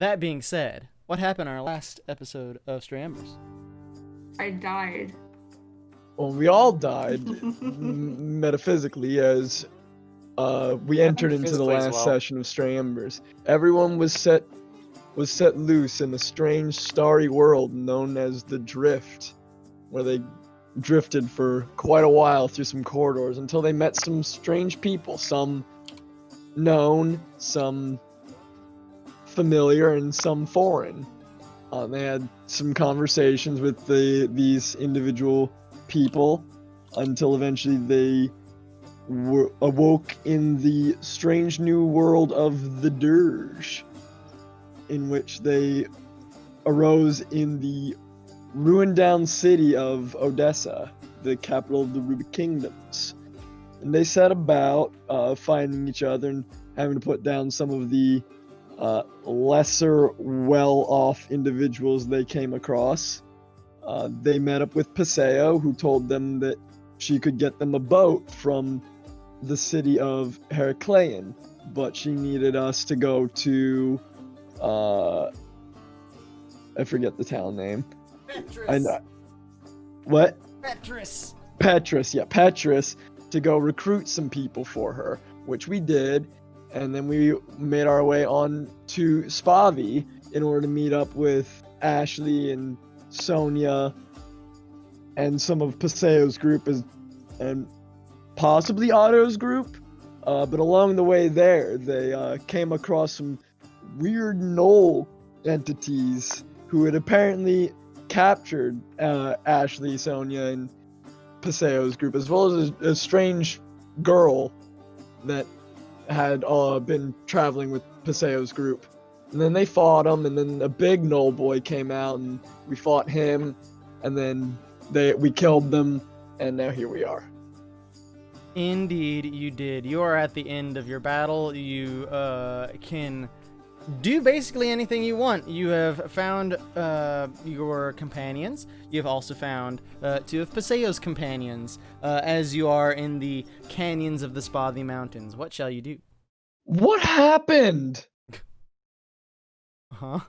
That being said, what happened in our last episode of Stray Embers? I died. Well, we all died, metaphysically, as we entered into the physically as last well. session of Stray Embers. Everyone was set loose in a strange starry world known as the Drift, where they drifted for quite a while through some corridors until they met some strange people, some known, some familiar, and some foreign. They had some conversations with these individual people until eventually they awoke in the strange new world of the Dirge, in which they arose in the ruined down city of Odessa, the capital of the Ruby Kingdoms. And they set about finding each other and having to put down some of the lesser well-off individuals they came across. They met up with Paseo, who told them that she could get them a boat from the city of Heraclean, but she needed us to go to I forget the town name. Petrus. What? Petrus. Petrus, to go recruit some people for her, which we did, and then we made our way on to Spavi in order to meet up with Ashley and Sonia and some of Paseo's group and possibly Otto's group. But along the way there, they came across some weird gnoll entities who had apparently captured Ashley, Sonia, and Paseo's group, as well as a strange girl that had been traveling with Paseo's group. And then they fought them, and then a big gnoll boy came out, and we fought him, and then we killed them, and now here we are. Indeed, you did. You are at the end of your battle. You can do basically anything you want. You have found your companions. You have also found two of Paseo's companions as you are in the canyons of the Spathi Mountains. What shall you do? What happened? Huh?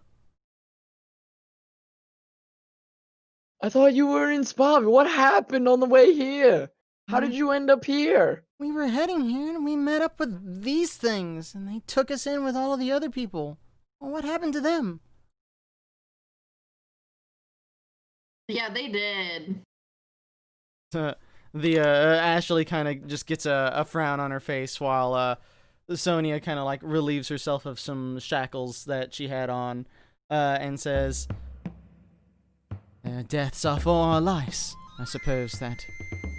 I thought you were in Spavi. What happened on the way here? How did you end up here? We were heading here and we met up with these things and they took us in with all of the other people. Well, what happened to them? Yeah, they did. The Ashley kind of just gets a frown on her face while Sonia kind of like relieves herself of some shackles that she had on and says, "Deaths are for our lives. I suppose that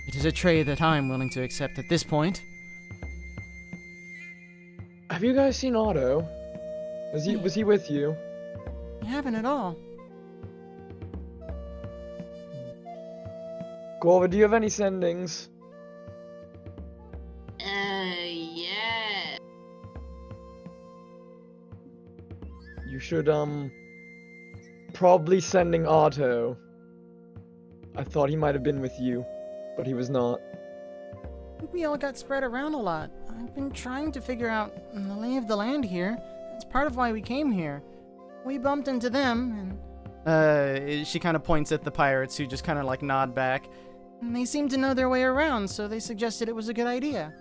it is a trade that I'm willing to accept at this point." Have you guys seen Otto? Was he with you? We haven't at all. Gorva, do you have any sendings? Yeah. You should, probably sending Otto. I thought he might have been with you, but he was not. I think we all got spread around a lot. I've been trying to figure out the lay of the land here. That's part of why we came here. We bumped into them, and she kind of points at the pirates, who just kind of like nod back. And they seem to know their way around, so they suggested it was a good idea.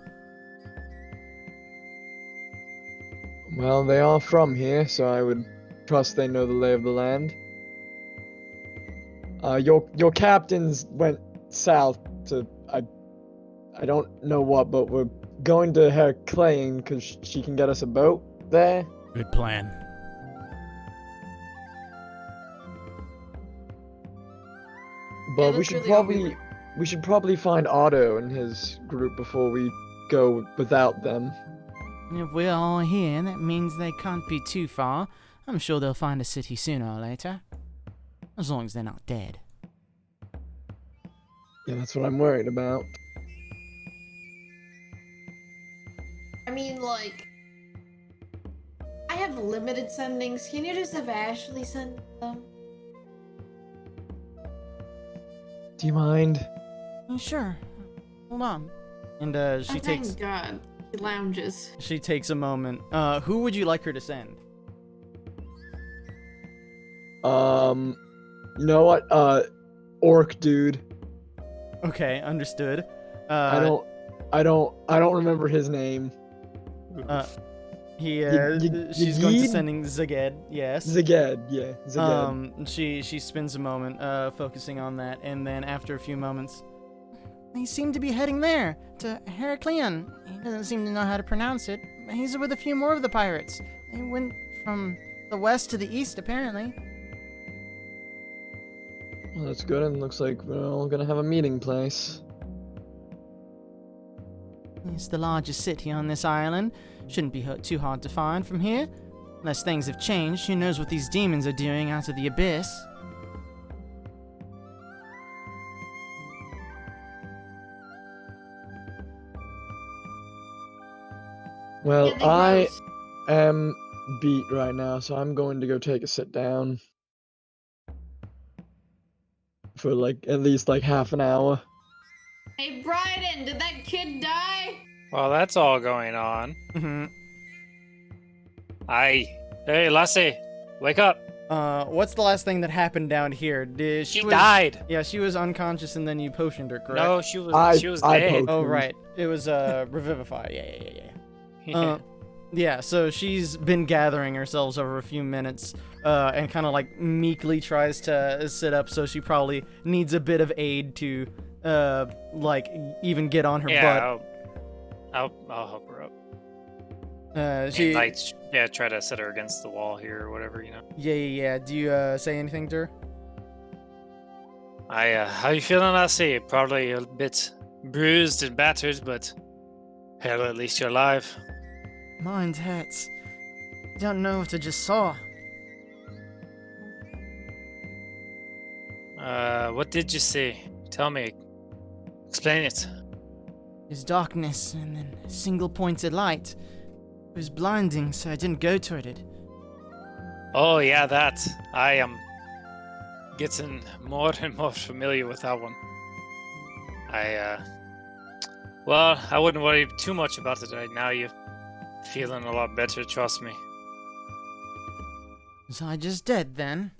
Well, they are from here, so I would trust they know the lay of the land. Your captains went south to I don't know what, but we're going to Heraclean because she can get us a boat there. Good plan. But Yeah, we that's should really probably find Otto and his group before we go without them. If we're all here, that means they can't be too far. I'm sure they'll find a city sooner or later. As long as they're not dead. Yeah, that's what I'm worried about. I mean, like, I have limited sendings. Can you just have Ashley send them? Do you mind? Sure. Hold on. And she Oh, takes thank God. He lounges. a moment. Who would you like her to send? You know what? Orc dude. Okay, understood. I don't remember his name. She's going to Yagid? sending Zaged, yes. Zaged, yeah, Zaged. She spends a moment, focusing on that, and then after a few moments, they seem to be heading there, to Heracleon. He doesn't seem to know how to pronounce it. He's with a few more of the pirates. They went from the west to the east, apparently. Well, that's good, and looks like we're all gonna have a meeting place. It's the largest city on this island. Shouldn't be too hard to find from here. Unless things have changed, who knows what these demons are doing out of the abyss. Well, Yeah, they I gross. am beat right now, so I'm going to go take a sit down. For like, at least like half an hour. Hey, Bryden, did that kid die? Well, that's all going on. Mm-hmm. Hey, Lassie, wake up. What's the last thing that happened down here? She died. Yeah, she was unconscious and then you potioned her, correct? No, she was I dead. potioned. Oh, right. It was, revivify. Yeah. Yeah. Yeah, so she's been gathering herself over a few minutes, and kind of like meekly tries to sit up, so she probably needs a bit of aid to, like, even get on her butt. I'll help her up. She, And, like, try to set her against the wall here or whatever, you know. Yeah. Do you, say anything to her? How you feeling, Lassie? Probably a bit bruised and battered, but hell, at least you're alive. Mind hurts. Don't know what I just saw. What did you see? Tell me. Explain it. There's darkness and then a single pointed light. It was blinding, so I didn't go toward it. Oh, yeah, that. I am getting more and more familiar with that one. Well, I wouldn't worry too much about it right now. You're feeling a lot better, trust me. Was I just dead then?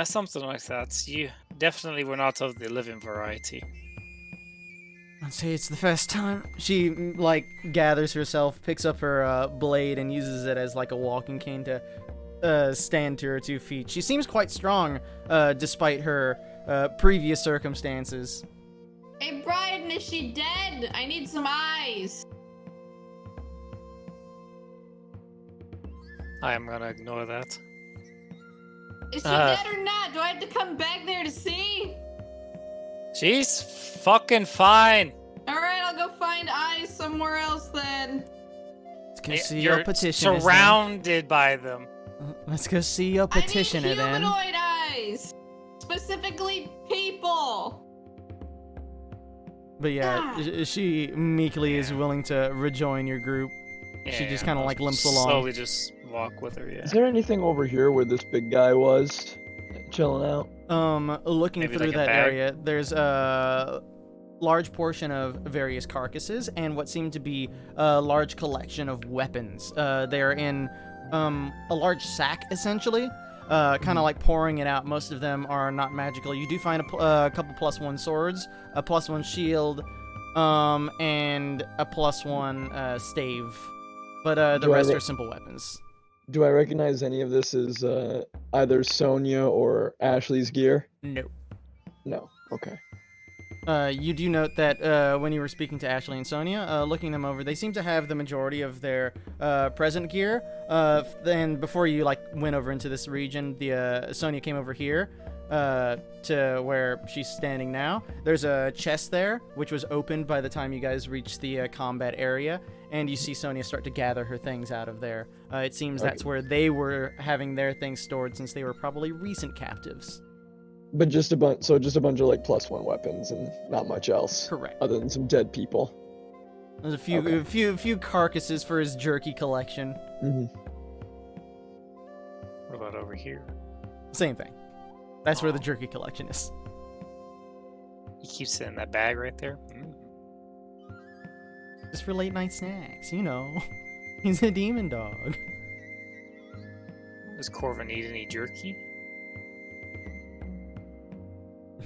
Something like that. You definitely were not of the living variety. I'd say it's the first time. She, like, gathers herself, picks up her blade, and uses it as, like, a walking cane to stand to her 2 feet. She seems quite strong, despite her previous circumstances. Hey, Bryden, is she dead? I need some eyes. I am gonna ignore that. Is she dead or not? Do I have to come back there to see? She's fucking fine. Alright, I'll go find eyes somewhere else then. Let's go see You're your petitioner. surrounded by them. Let's go see your petitioner I need then. humanoid eyes! Specifically people! But yeah, she meekly is willing to rejoin your group. She just kind of like limps along. Slowly just walk with her, yeah. Is there anything over here where this big guy was chilling out? Looking Maybe through like a that bag? area, there's a large portion of various carcasses and what seem to be a large collection of weapons. They're in a large sack, essentially, kind of like pouring it out. Most of them are not magical. You do find a couple +1 swords, a +1 shield, and a +1 stave. But the Do I rest re- are simple weapons. Do I recognize any of this as either Sonia or Ashley's gear? No. No. Okay. You do note that when you were speaking to Ashley and Sonia, looking them over, they seem to have the majority of their present gear. Then before you went over into this region, the Sonia came over here to where she's standing now. There's a chest there, which was opened by the time you guys reached the combat area, and you see Sonia start to gather her things out of there. It seems that's where they were having their things stored, since they were probably recent captives. But just a bunch of like +1 weapons and not much else. Correct. Other than some dead people. There's a few carcasses for his jerky collection. Mm-hmm. What about over here? Same thing. That's where the jerky collection is. He keeps it in that bag right there. Just for late night snacks, you know. He's a demon dog. Does Corvin need any jerky?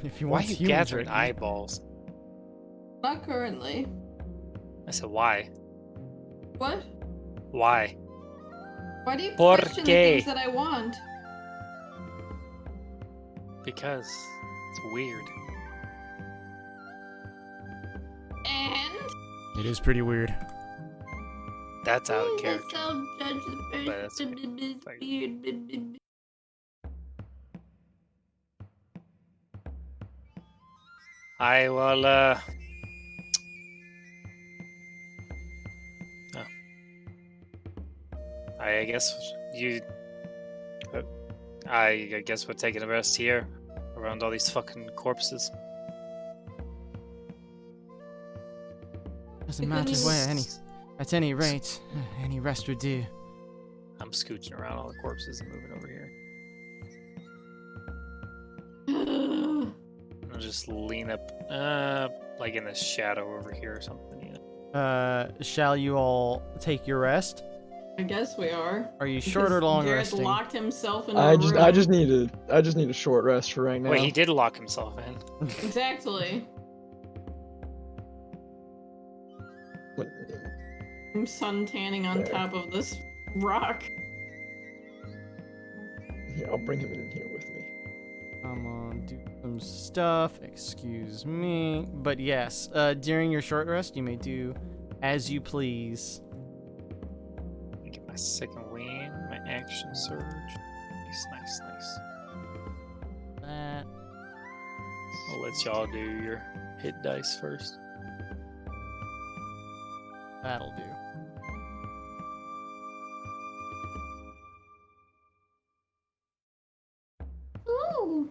If you Why are want you human gathering jerky. eyeballs? Not currently. I said, why? What? Why? Why do you Por question the qué? things that I want? Because it's weird. And It is pretty weird. That's out of let's character. all judge the But that's person is like- weird. I will, I guess you... I guess we're taking a rest here, around all these fucking corpses. Doesn't I matter couldn't where, even- at any rate, any rest would do. I'm scooching around all the corpses and moving over here. I'll just lean up, like in the shadow over here or something, yeah. Shall you all take your rest? I guess we are. Are you short or Because long Garrett resting? locked himself in I a just room. I just need a short rest for right now. Wait, he did lock himself in. Exactly. What- I'm sun tanning on There. top of this rock. Here, I'll bring him in here with me. Come on, do some stuff. Excuse me. But yes, during your short rest, you may do as you please. Get my second wind, my action surge. Nice. That. I'll let y'all do your hit dice first. That'll do. Ooh.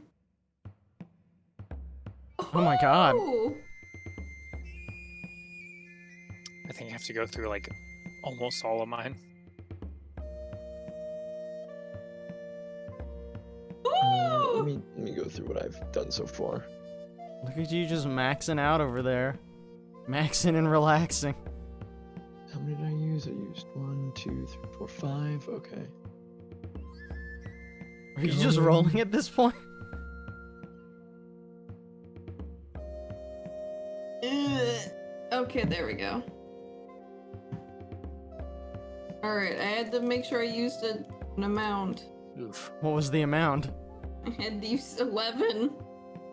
Oh my god. Ooh. I think I have to go through like almost all of mine. Ooh. Let me go through what I've done so far. Look at you just maxing out over there. Maxing and relaxing. How many did I use? I used 1, 2, 3, 4, 5. Okay. Are you just Going. rolling at this point? Ugh. Okay, there we go. Alright, I had to make sure I used an amount. Oof. What was the amount? I had to use 11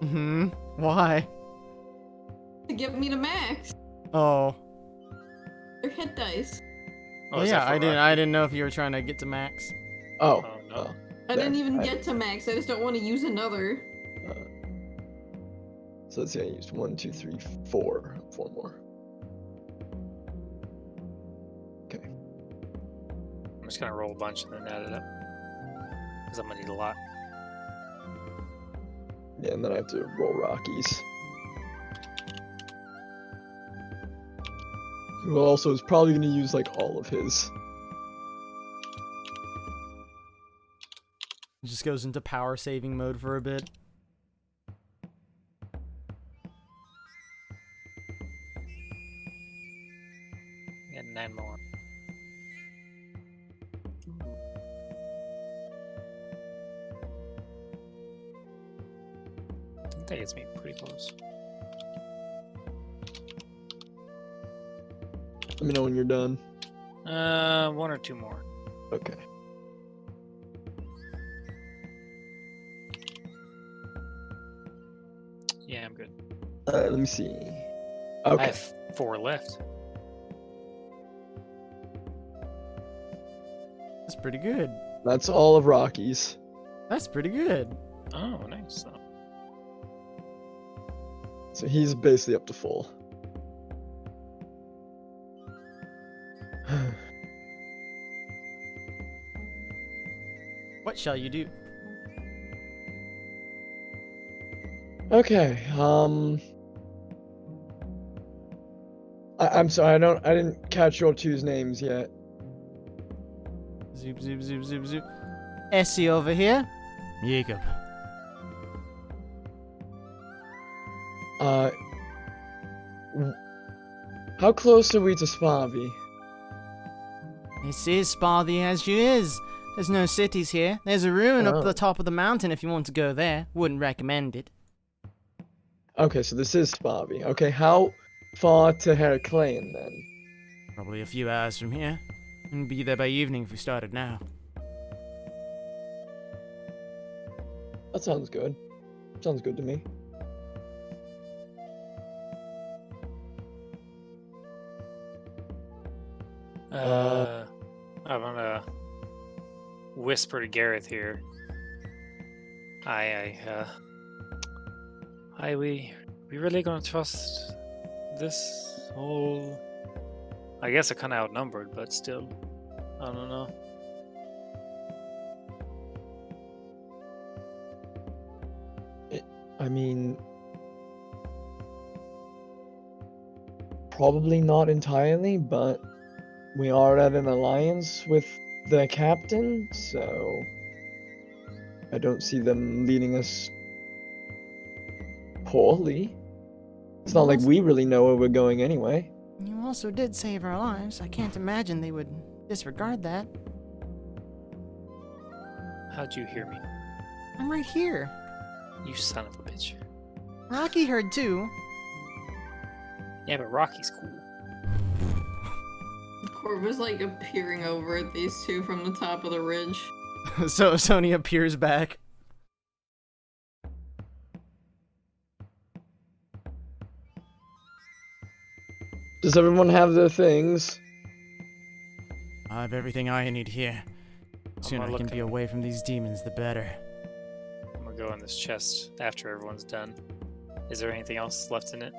Hmm. Why? to get me to max. Oh. They're hit dice. Oh, Well, is that yeah, for I didn't know if you were trying to get to max. Oh. Oh, no. I didn't There, even I- get to max, I just don't want to use another. So let's see. I used 1, 2, 3, 4. 4 more. Okay. I'm just gonna roll a bunch and then add it up. Because I'm gonna need a lot. Yeah, and then I have to roll Rockies. Who also is probably going to use like all of his. It just goes into power saving mode for a bit. And 9 more. I think that gets me pretty close. Let me know when you're done. 1 or 2 more. Okay. Yeah, I'm good. Let me see. I Okay. have 4 left. That's pretty good. That's all of Rockies. That's pretty good. Oh, nice. So he's basically up to full. What shall you do? Okay. I'm sorry. I didn't catch your two's names yet. Zoop, zoop, zoop, zoop, zoop. Essie over here. Jacob. How close are we to Spavi? This is Sparthy as you is. There's no cities here. There's a ruin up Oh. the top of the mountain if you want to go there. Wouldn't recommend it. Okay, so this is Spobby. Okay, how far to Heraclean then? Probably a few hours from here. And be there by evening if we started now. That sounds good. Sounds good to me. I'm gonna whisper to Gareth here. We really gonna trust this whole? I guess I'm kind of outnumbered, but still, I don't know. I mean, probably not entirely, but we are at an alliance with the captain, so I don't see them leading us poorly. It's not like we really know where we're going anyway. You also did save our lives. I can't imagine they would disregard that. How'd you hear me? I'm right here. You son of a bitch. Rocky heard too. Yeah, but Rocky's cool. Corvus like appearing over at these two from the top of the ridge. So Sony appears back. Does everyone have their things? I have everything I need here. The sooner I can be away from these demons, the better. I'm gonna go in this chest after everyone's done. Is there anything else left in it?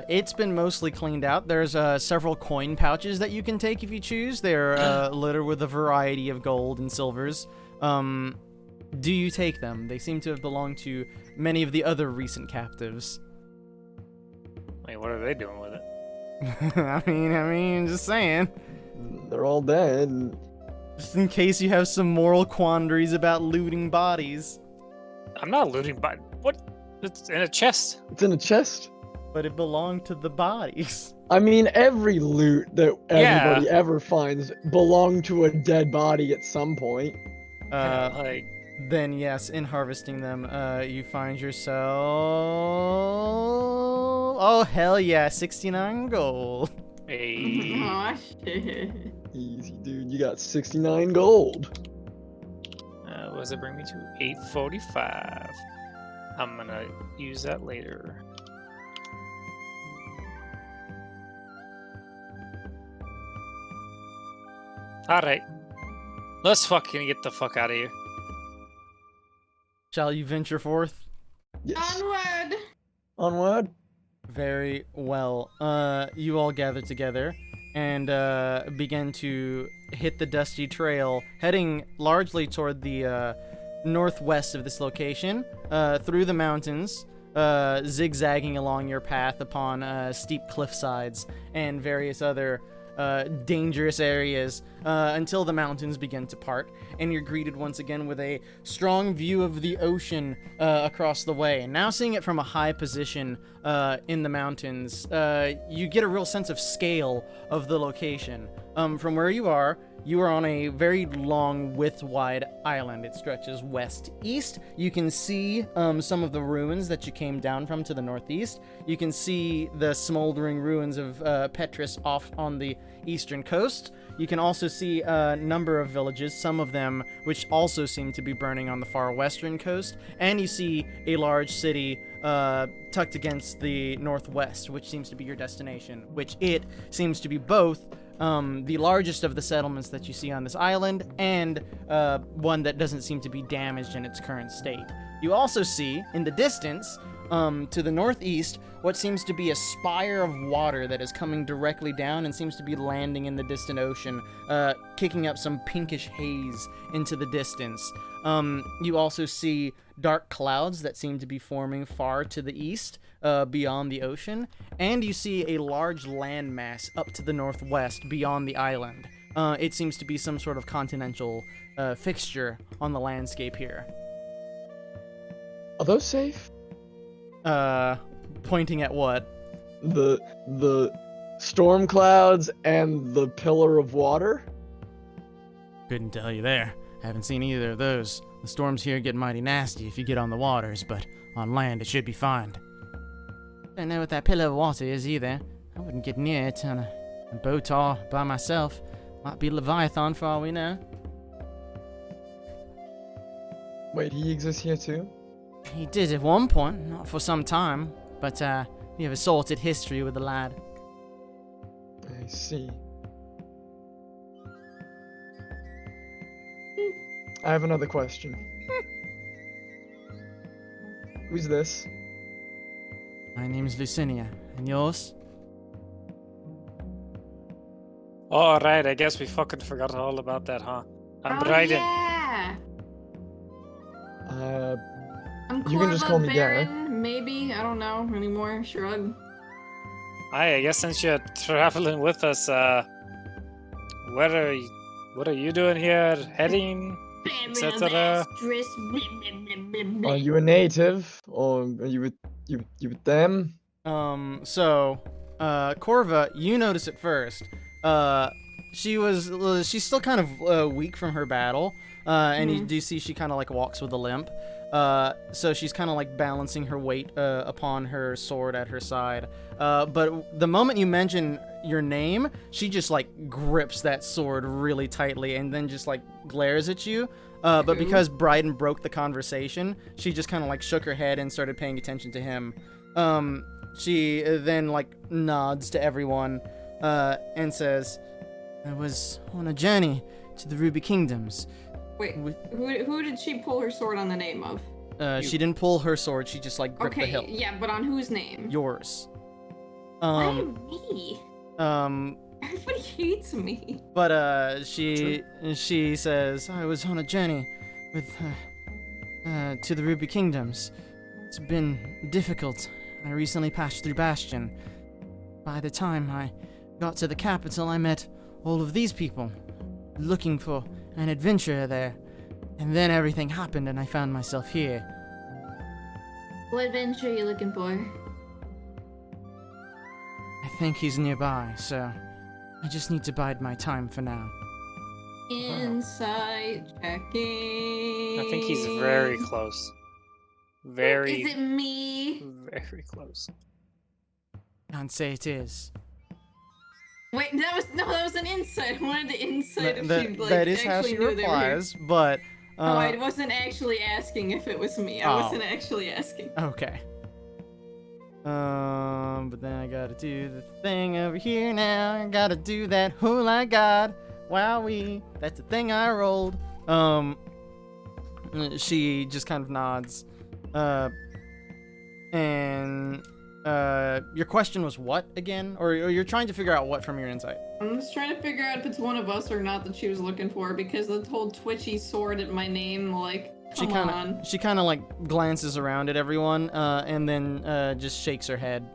It's been mostly cleaned out. There's several coin pouches that you can take if you choose. They're littered with a variety of gold and silvers. Do you take them? They seem to have belonged to many of the other recent captives. Wait, what are they doing with it? I mean, just saying. They're all dead. Just in case you have some moral quandaries about looting bodies. I'm not looting, but what? It's in a chest. It's in a chest. But it belonged to the bodies. I mean, every loot that everybody ever finds belonged to a dead body at some point. Then yes, in harvesting them, you find yourself... Oh, hell yeah, 69 gold. Hey. Aw, shit. Easy, dude. You got 69 gold. What does it bring me to? 845. I'm gonna use that later. Alright. Let's fucking get the fuck out of here. Shall you venture forth? Yes. Onward! Onward. Very well. You all gather together and begin to hit the dusty trail, heading largely toward the northwest of this location, through the mountains, zigzagging along your path upon steep cliff sides and various other dangerous areas until the mountains begin to part, and you're greeted once again with a strong view of the ocean across the way. And now seeing it from a high position in the mountains, you get a real sense of scale of the location. From where you are on a very long, width-wide island. It stretches west-east. You can see some of the ruins that you came down from to the northeast. You can see the smoldering ruins of Petrus off on the eastern coast. You can also see a number of villages, some of them which also seem to be burning on the far western coast. And you see a large city tucked against the northwest, which seems to be your destination, which it seems to be both the largest of the settlements that you see on this island, and one that doesn't seem to be damaged in its current state. You also see, in the distance, to the northeast, what seems to be a spire of water that is coming directly down and seems to be landing in the distant ocean, kicking up some pinkish haze into the distance. You also see dark clouds that seem to be forming far to the east, beyond the ocean, and you see a large landmass up to the northwest beyond the island. It seems to be some sort of continental fixture on the landscape here. Are those safe? Pointing at what? The storm clouds and the pillar of water? Couldn't tell you there. Haven't seen either of those. The storms here get mighty nasty if you get on the waters, but on land it should be fine. Don't know what that pillar of water is either. I wouldn't get near it on a boat all by myself. Might be Leviathan for all we know. Wait, he exists here too? He did at one point, not for some time, but we have a sorted history with the lad. I see. I have another question. Who's this? My name's Lucinia, and yours? All right, I guess we fucking forgot all about that, huh? I'm Oh, Bryden. yeah. I'm You can just call me Dad. Baron, maybe. I don't know anymore. Shrug. Hi, I guess since you're traveling with us, what are you doing here? Heading, etc. Are you a native, or are you with them? So, Corva, you notice it first. She's still kind of weak from her battle, and you do see she kind of like walks with a limp. So she's kind of like balancing her weight upon her sword at her side. But the moment you mention your name, she just like grips that sword really tightly and then just like glares at you. But because Bryden broke the conversation, she just kind of like shook her head and started paying attention to him. She then like nods to everyone and says, "I was on a journey to the Ruby Kingdoms." Wait, who did she pull her sword on the name of? She didn't pull her sword, she just like gripped the Okay, hilt. yeah, but on whose name? Yours. Why me? Everybody hates me. But she says, "I was on a journey with to the Ruby Kingdoms. It's been difficult. I recently passed through Bastion. By the time I got to the capital, I met all of these people looking for an adventure there. And then everything happened and I found myself here." What adventure are you looking for? I think he's nearby, so I just need to bide my time for now. Insight checking. I think he's very close. Very. Is it me? Very close. Can't say it is. Wait, that was an insight. I wanted to insight if she like that is how actually she knew they were here. replies, but Oh, I wasn't actually asking if it was me. I wasn't actually asking. okay. But then I gotta do the thing over here now. I gotta do that hula god. Wowee. That's the thing I rolled. She just kind of nods. And your question was what again? Or you're trying to figure out what from your insight? I'm just trying to figure out if it's one of us or not that she was looking for, because the whole twitchy sword at my name, like, come on. She kind of like glances around at everyone, and then just shakes her head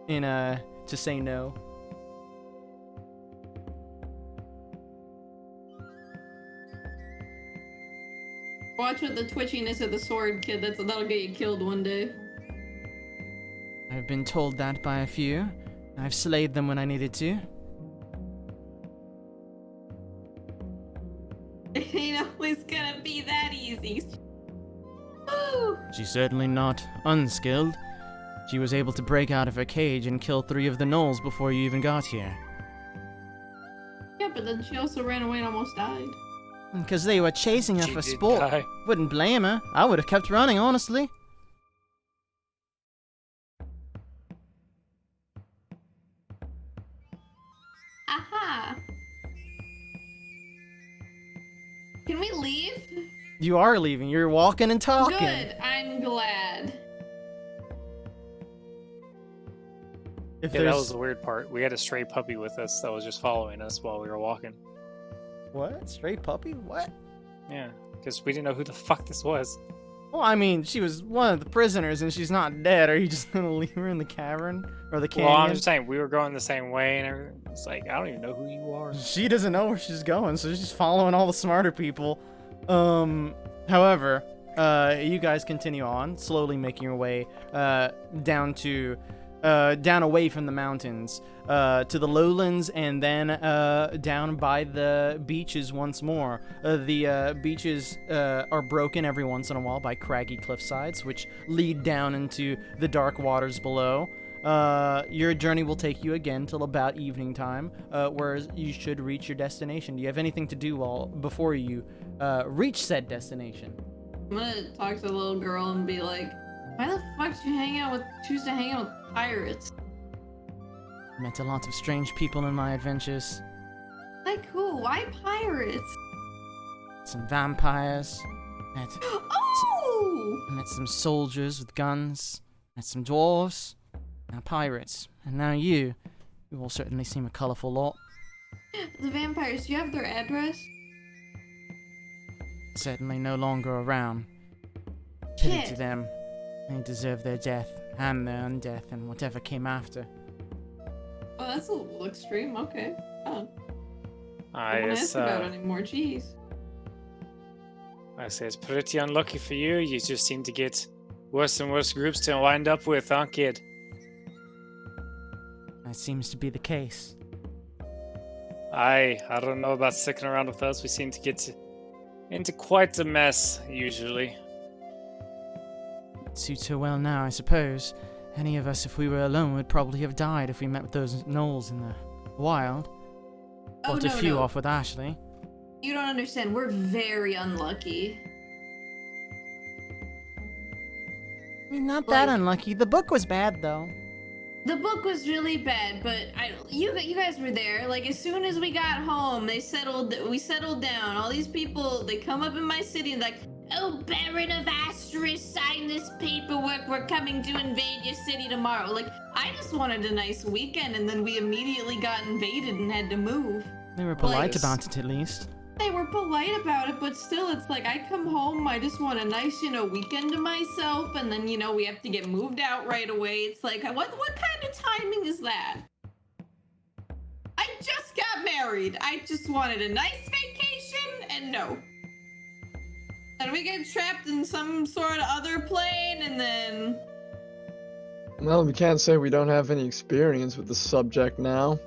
in to say no. Watch with the twitchiness of the sword, kid. That'll get you killed one day. I've been told that by a few. I've slayed them when I needed to. It ain't always gonna be that easy. Woo! She's certainly not unskilled. She was able to break out of her cage and kill 3 of the gnolls before you even got here. Yeah, but then she also ran away and almost died. Because they were chasing her She for did sport. die. Wouldn't blame her. I would have kept running, honestly. Aha! Can we leave? You are leaving. You're walking and talking. Good. I'm glad. If Yeah, that there's was the weird part. We had a stray puppy with us that was just following us while we were walking. what? Straight puppy? What? Yeah, because we didn't know who the fuck this was. Well, I mean, she was one of the prisoners and she's not dead. Are you just gonna leave her in the cavern or the canyon? Well, I'm just saying, we were going the same way and everything. It's like, I don't even know who you are. She doesn't know where she's going, so she's following all the smarter people. However, you guys continue on, slowly making your way down to down away from the mountains, to the lowlands, and then down by the beaches once more. The beaches are broken every once in a while by craggy cliffsides, which lead down into the dark waters below. Your journey will take you again till about evening time, where you should reach your destination. Do you have anything to do before you reach said destination? I'm gonna talk to the little girl and be like, why the fuck did you choose to hang out with pirates? Met a lot of strange people in my adventures. Like who? Why pirates? Some vampires. Oh! Met some soldiers with guns. Met some dwarves. Now pirates. And now you. You all certainly seem a colorful lot. The vampires, do you have their address? Certainly no longer around. Pity Shit. to them. They deserve their death, and their undeath, and whatever came after. Oh, that's a little extreme. Okay. Oh, I I won't guess, ask about it anymore. Jeez. I say it's pretty unlucky for you. You just seem to get worse and worse groups to wind up with, huh, kid? That seems to be the case. I don't know about sticking around with us. We seem to get into quite a mess, usually. Suits her well now, I suppose. Any of us, if we were alone, would probably have died if we met with those gnolls in the wild. Oh, Fought a no, few no. off with Ashley. You don't understand. We're very unlucky. I mean, not that Like- unlucky. The book was bad, though. The book was really bad, but you guys were there. Like as soon as we got home, we settled down. All these people, they come up in my city and like, oh, Baron of Asteris, sign this paperwork. We're coming to invade your city tomorrow. Like I just wanted a nice weekend, and then we immediately got invaded and had to move. They were polite Like- about it, at least. They were polite about it, but still, it's like I come home, I just want a nice, weekend to myself, and then, we have to get moved out right away. It's like, what kind of timing is that? I just got married. I just wanted a nice vacation, and no. Then we get trapped in some sort of other plane, and then... Well, we can't say we don't have any experience with the subject now.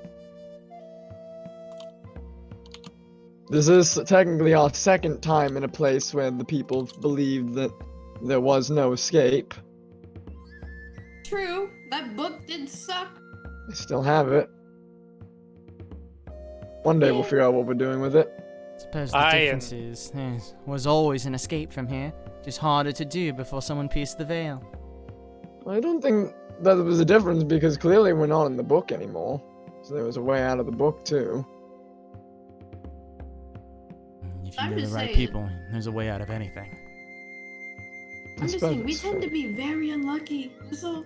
This is technically our second time in a place where the people believed that there was no escape. True, that book did suck. They still have it. One day we'll figure out what we're doing with it. Suppose the difference is there was always an escape from here, just harder to do before someone pierced the veil. I don't think that there was a difference because clearly we're not in the book anymore. So there was a way out of the book too. If you I'm know the just right saying. people, there's a way out of anything. I'm just saying, we tend to be very unlucky. So,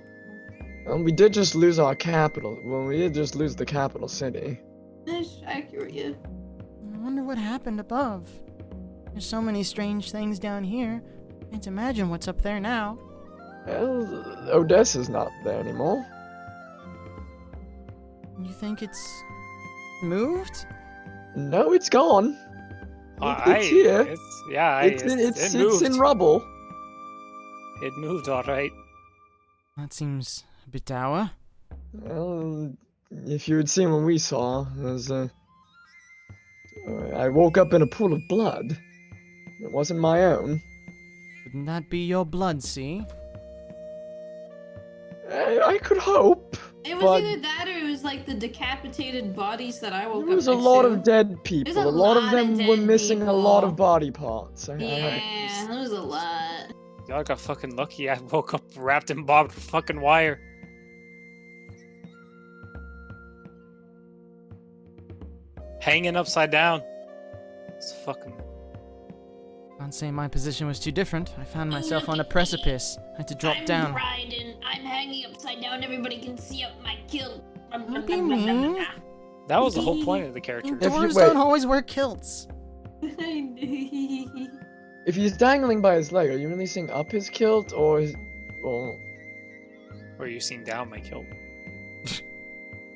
We did just lose our capital. Well, we did just lose the capital city. that's accurate, yeah. I wonder what happened above. There's so many strange things down here. Can't imagine what's up there now. Well, Odessa's not there anymore. You think it's moved? No, it's gone. It's here. It's moved. in rubble. It moved, all right. That seems a bit dour. Well, if you had seen what we saw, I woke up in a pool of blood. It wasn't my own. Wouldn't that be your blood, see? I could hope. It was But- either that or it was like the decapitated bodies that I woke There up was a next lot to. of dead people. There's a A lot of lot them of were dead missing a lot people. of body parts. Yeah, there was a lot. Y'all got fucking lucky. I woke up wrapped in barbed fucking wire. Hanging upside down. It's fucking... Can't say my position was too different. I found myself on a precipice. I had to drop down. Brydon. I'm hanging upside down. Everybody can see up my kilt. Don't be mean. That was the whole point of the character. If you- Dwarves wait. don't always wear kilts. If he's dangling by his leg, are you really seeing up his kilt or his... Well, Or you seen down my kilt.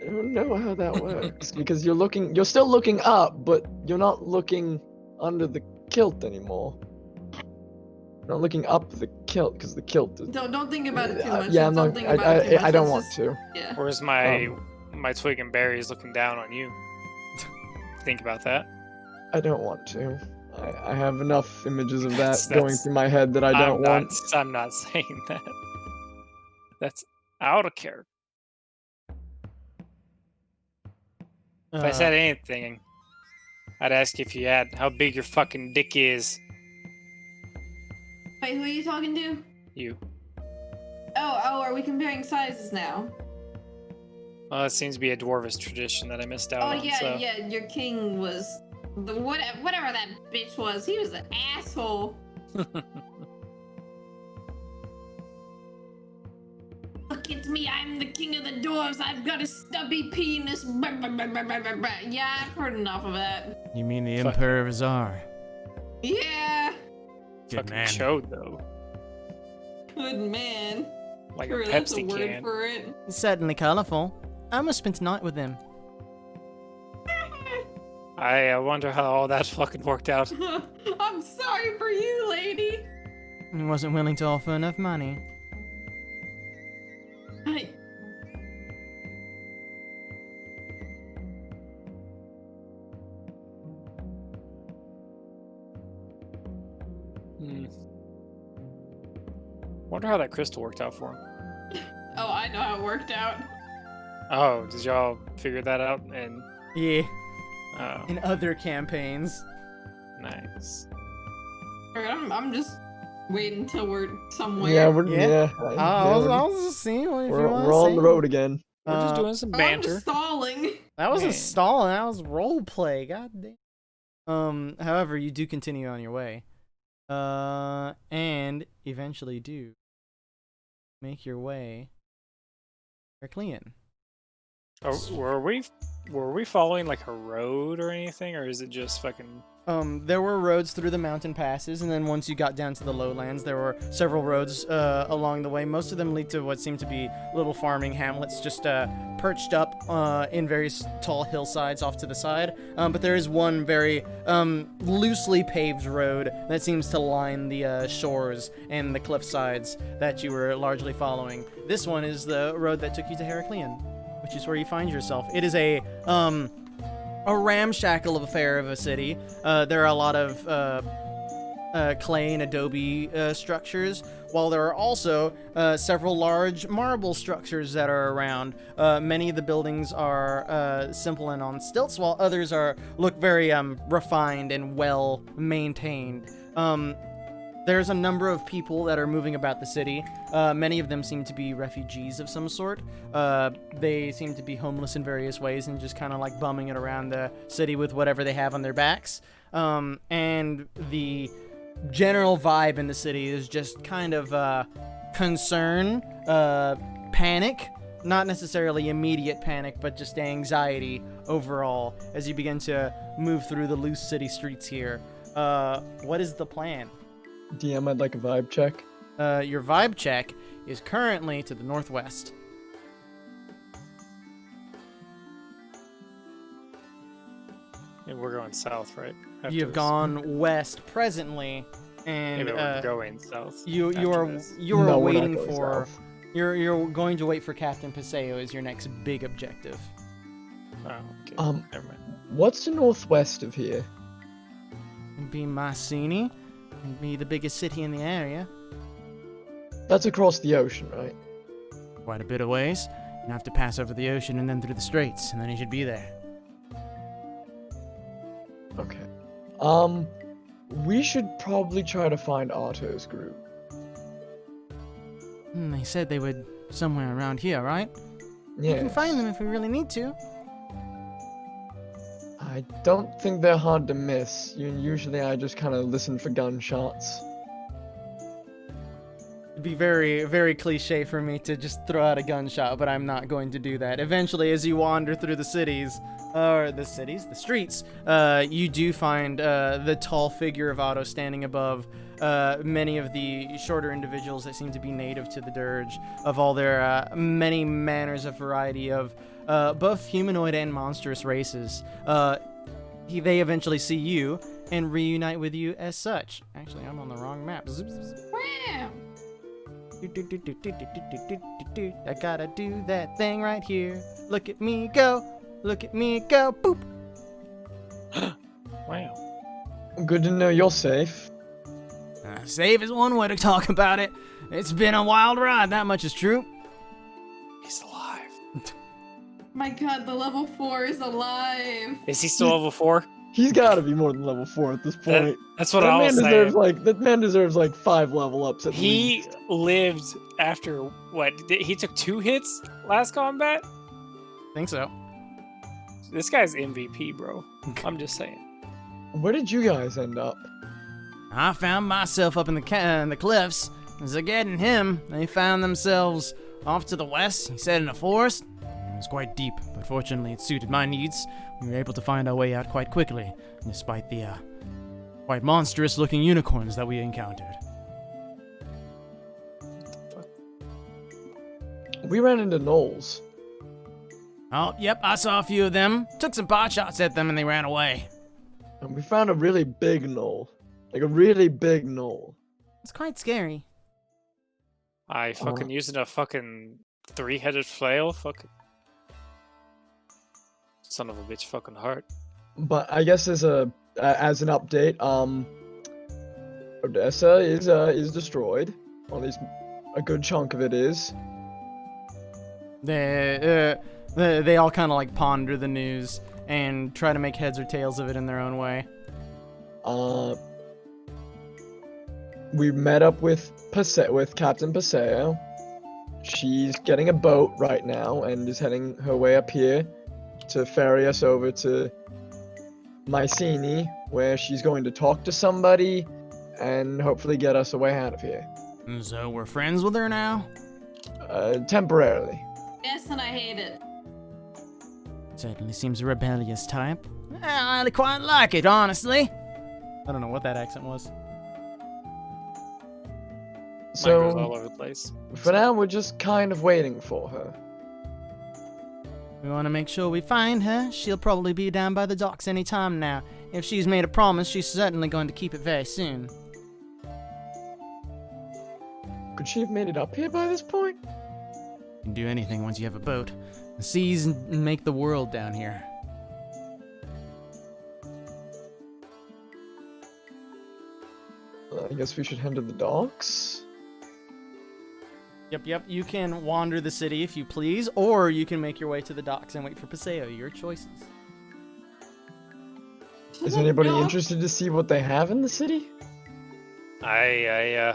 I don't know how that works because you're still looking up, but you're not looking under the kilt anymore. Not looking up the kilt, because the kilt. Don't think about it too much. Yeah, I'm don't not. think about it too much. I don't Let's want just- to. Yeah. Where's my twig and berries looking down on you? Think about that. I don't want to. I have enough images of that That's- going that's- through my head that I don't want. I'm not saying that. That's out of character. If I said anything, I'd ask you if you had how big your fucking dick is. Wait, who are you talking to? You. Oh, are we comparing sizes now? Well, it seems to be a dwarvish tradition that I missed out Oh on. yeah, so. yeah. Your king was the whatever that bitch was. He was an asshole. Look at me, I'm the king of the dwarves. I've got a stubby penis. Yeah, I've heard enough of that. You mean the Fuck. Emperor of Azar? Yeah, Good Fucking man. chode though. good man. Like Sure, a that's a Pepsi word can. for it. He's certainly colorful. I almost spent a night with him. I wonder how all that fucking worked out. I'm sorry for you, lady. He wasn't willing to offer enough money. Hmm. Wonder how that crystal worked out for him. Oh, I know how it worked out. Oh, did y'all figure that out? And Yeah, oh, in other campaigns. nice. Alright, I'm just waiting till we're somewhere. Yeah, we're Yeah? yeah. I was just seeing if we're you want we're on the road again. We're just doing some Oh, I'm banter. just stalling. That was a Man. stall, and that was role play. God damn. However, you do continue on your way, and eventually do make your way to Heraclean. Oh, were we following like a road or anything, or is it just fucking? There were roads through the mountain passes, and then once you got down to the lowlands, there were several roads along the way. Most of them lead to what seem to be little farming hamlets, just perched up in various tall hillsides off to the side. But there is one very loosely paved road that seems to line the shores and the cliff sides that you were largely following. This one is the road that took you to Heraclean, which is where you find yourself. It is a ramshackle affair of a city. There are a lot of clay and adobe structures, while there are also several large marble structures that are around. Many of the buildings are simple and on stilts, while others look very refined and well maintained. There's a number of people that are moving about the city. Many of them seem to be refugees of some sort. They seem to be homeless in various ways and just kind of like bumming it around the city with whatever they have on their backs. And the general vibe in the city is just kind of concern, panic. Not necessarily immediate panic, but just anxiety overall as you begin to move through the loose city streets here. What is the plan? DM, I'd like a vibe check. Your vibe check is currently to the northwest. Yeah, we're going south, right? You have After gone west presently, this. and Maybe we're going south. you after are this. you are No, we're not waiting going for south. you're going to wait for Captain Paseo as your next big objective. Oh, okay. Never mind. What's the northwest of here? It'd be Mycenae, it'd be the biggest city in the area. That's across the ocean, right? Quite a bit of ways. You have to pass over the ocean and then through the straits, and then you should be there. Okay. We should probably try to find Otto's group. They said they would somewhere around here, right? We Yeah. can find them if we really need to. I don't think they're hard to miss. Usually I just kind of listen for gunshots. It'd be very, very cliche for me to just throw out a gunshot, but I'm not going to do that. Eventually, as you wander through the streets, you do find the tall figure of Otto standing above many of the shorter individuals that seem to be native to the Dirge, of all their many manners of variety of both humanoid and monstrous races. They eventually see you, and reunite with you as such. Actually, I'm on the wrong map. Zip, zip, zip. Wow. I gotta do that thing right here. Look at me go. Look at me go. Boop. Wow. Good to know you're safe. Safe is one way to talk about it. It's been a wild ride, that much is true. He's alive. My god, the level 4 is alive. Is he still level 4? He's got to be more than level 4 at this point. That's what I was saying. That man deserves like 5 level ups at He least. lived after what? He took 2 hits last combat? Think so. This guy's MVP, bro. I'm just saying. Where did you guys end up? I found myself up in the cliffs. Zaget and him, they found themselves off to the west. He said in a forest. It was quite deep, but fortunately it suited my needs. We were able to find our way out quite quickly, despite the quite monstrous-looking unicorns that we encountered. We ran into gnolls. Oh, yep, I saw a few of them. Took some pot shots at them and they ran away. And we found a really big gnoll. Like a really big gnoll. It's quite scary. I fucking using a fucking 3-headed flail. Fucking son of a bitch, fucking heart. But I guess as an update, Odessa is destroyed. Or at least a good chunk of it is. They all kind of like ponder the news and try to make heads or tails of it in their own way. We met up with Captain Paseo. She's getting a boat right now and is heading her way up here to ferry us over to Mycenae, where she's going to talk to somebody and hopefully get us a way out of here. So we're friends with her now? Temporarily. Yes, and I hate it. Certainly seems a rebellious type. I quite like it, honestly. I don't know what that accent was. Mine goes all So, over the place. for now, we're just kind of waiting for her. We want to make sure we find her. She'll probably be down by the docks any time now. If she's made a promise, she's certainly going to keep it very soon. Could she have made it up here by this point? You can do anything once you have a boat. The seas make the world down here. I guess we should head to the docks. Yep, you can wander the city if you please, or you can make your way to the docks and wait for Paseo. Your choices. Is anybody interested to see what they have in the city? I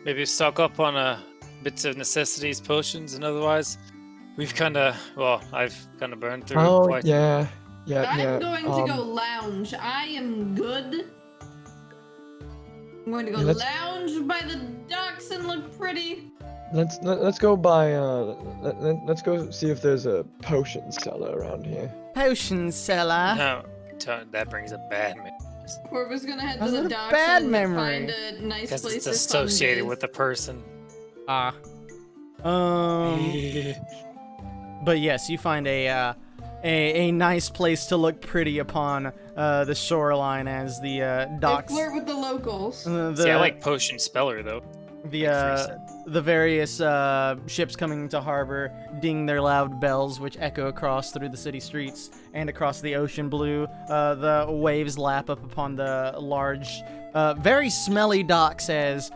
maybe stock up on bits of necessities, potions, and otherwise, I've kind of burned through. Oh, quite. yeah. I'm going to go lounge. I am good. I'm going to go lounge by the docks and look pretty. Let's go by let's go see if there's a potion seller around here. Potion seller. No, that brings a bad memory. Corva's gonna head to That's the a docks bad and memory. find a nice Because place it's to associated sunbathe. with the person. But yes, you find a nice place to look pretty upon the shoreline as the They docks. flirt with the locals. See, I like potion speller though. The various ships coming to harbor ding their loud bells, which echo across through the city streets and across the ocean blue. The waves lap up upon the large, very smelly docks as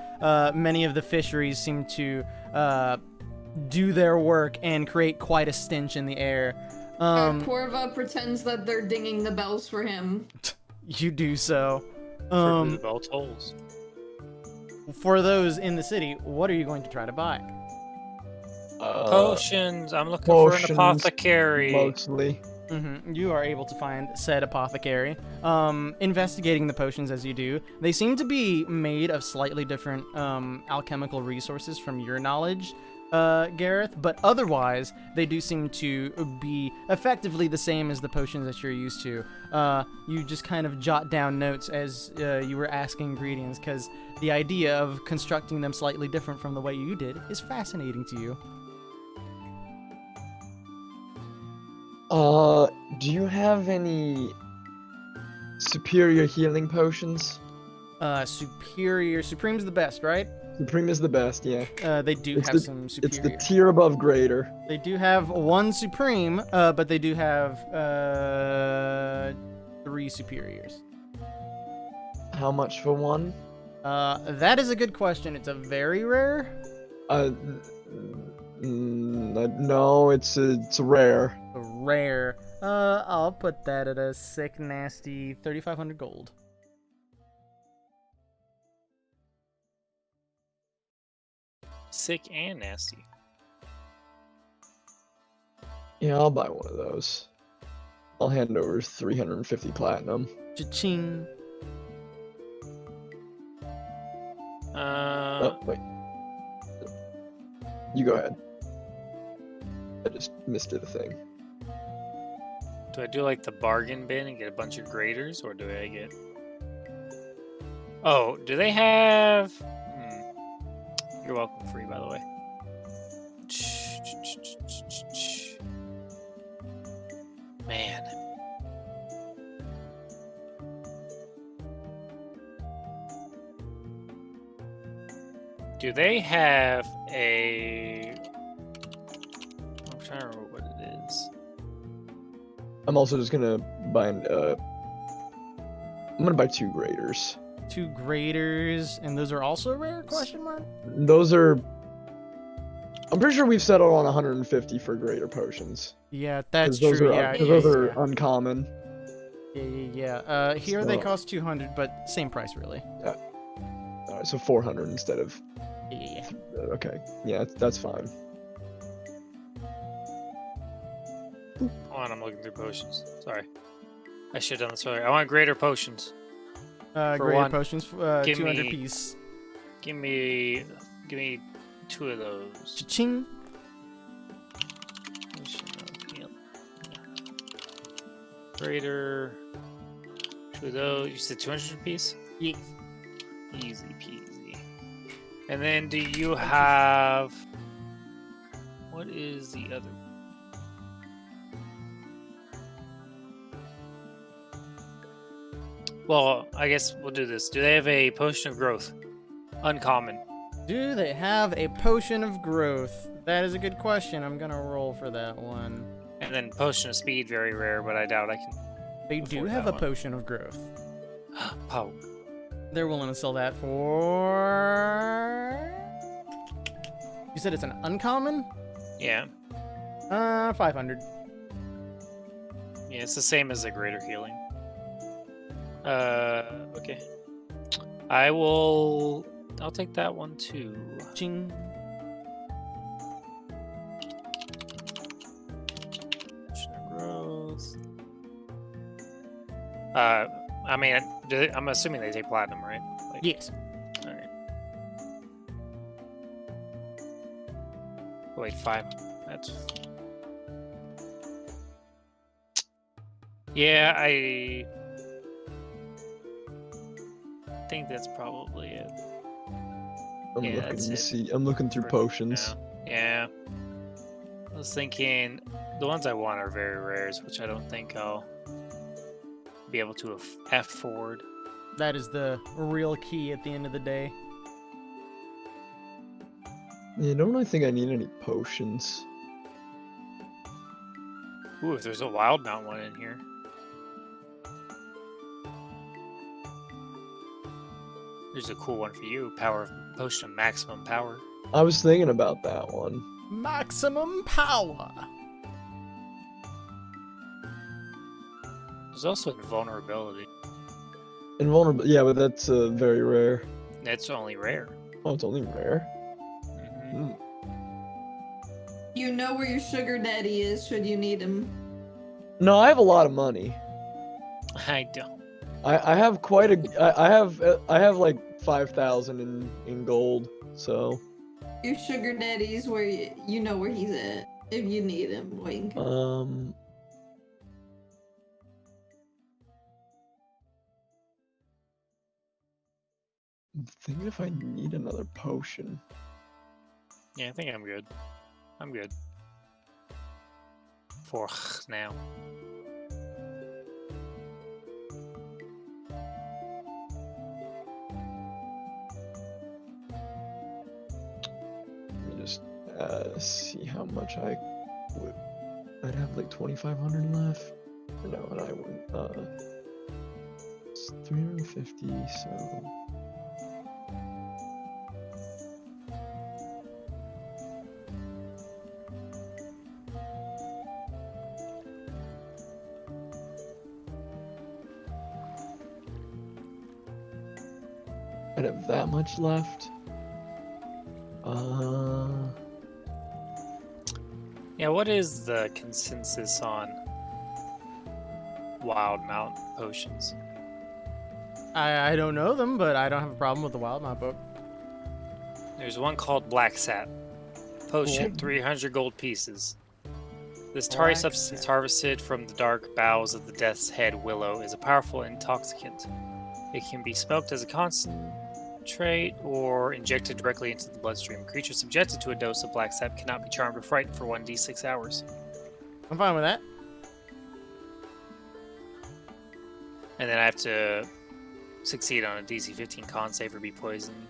many of the fisheries seem to do their work and create quite a stench in the air. Corva pretends that they're dinging the bells for him. You do so. For who the bell tolls. For those in the city, what are you going to try to buy? Potions. I'm looking for an apothecary. Mostly. You are able to find said apothecary. Investigating the potions as you do, they seem to be made of slightly different alchemical resources from your knowledge, Gareth, but otherwise they do seem to be effectively the same as the potions that you're used to. You just kind of jot down notes as you were asking ingredients, because the idea of constructing them slightly different from the way you did is fascinating to you. Do you have any superior healing potions. Supreme's the best, right? Supreme is the best, yeah. They do It's have the- some It's superior. the tier above greater. They do have one Supreme, but they do have 3 superiors. How much for one? That is a good question. It's a very rare. No, it's rare. A rare. I'll put that at a sick, nasty 3,500 gold. Sick and nasty. Yeah, I'll buy one of those. I'll hand over 350 platinum. Cha-ching. Oh, wait. You go ahead. I just missed it a thing. Do I do like the bargain bin and get a bunch of graders, or do I get? Oh, do they have? You're welcome, free, by the way. Man. Do they have a? I'm trying to remember what it is. I'm also just gonna buy I'm gonna buy 2 graders. 2 graders, and those are also rare? Question mark. Those are. I'm pretty sure we've settled on 150 for greater potions. Yeah, that's 'Cause those true. Are, Yeah, 'cause those yeah, are yeah. uncommon. Yeah. Here they So- cost 200, but same price really. Alright, so 400 instead of. Yeah. Okay, yeah, that's fine. Hold on, I'm looking through potions. Sorry. I should have done this earlier. I want greater potions. Greater one, potions, give 200 me- piece. Give me 2 of those. Cha-ching. Greater. 2 of those. You said 200 piece? Yes. Easy peasy. And then do you have... What is the other? Well, I guess we'll do this. Do they have a potion of growth? Uncommon. Do they have a potion of growth? That is a good question. I'm gonna roll for that one. And then potion of speed, very rare, but I doubt I can. They do afford have that a one. potion of growth. Oh, They're willing to sell that for. You said it's an uncommon? yeah. 500. Yeah, it's the same as the greater healing. Okay. I'll take that one too. Ching. Potion of growth. I mean, I'm assuming they take platinum, right? Like, Yes. all right. Wait, 5. That's. Yeah, I think that's probably it. I'm Yeah, looking that's to it. see. I'm looking through For potions. now. Yeah. I was thinking the ones I want are very rares, which I don't think I'll be able to afford. That is the real key at the end of the day. Yeah, don't really think I need any potions. Ooh, if there's a wild mount one in here. There's a cool one for you. Potion of maximum power. I was thinking about that one. Maximum power. There's also invulnerability. Invulnerable. Yeah, but that's very rare. That's only rare. Oh, it's only rare. Mhm. You know where your sugar daddy is should you need him. No, I have a lot of money. I don't. I have quite a. I have like 5,000 in gold. So Your sugar daddy's where you know where he's at. If you need him, wink. I'm thinking if I need another potion. Yeah, I think I'm good. I'm good. For now. See how much I would. I'd have like 2,500 left. No, and I wouldn't. It's 350, so. I'd have that much left. Yeah, what is the consensus on Wild Mount potions? I don't know them, but I don't have a problem with the Wild Mount book. There's one called Black Sap. Potion, Cool. 300 gold pieces. This tarry Black substance Sap. harvested from the dark boughs of the Death's Head willow is a powerful intoxicant. It can be smoked as a concentrate or injected directly into the bloodstream. Creatures subjected to a dose of Black Sap cannot be charmed or frightened for 1d6 hours. I'm fine with that. And then I have to succeed on a DC 15 con save or be poisoned.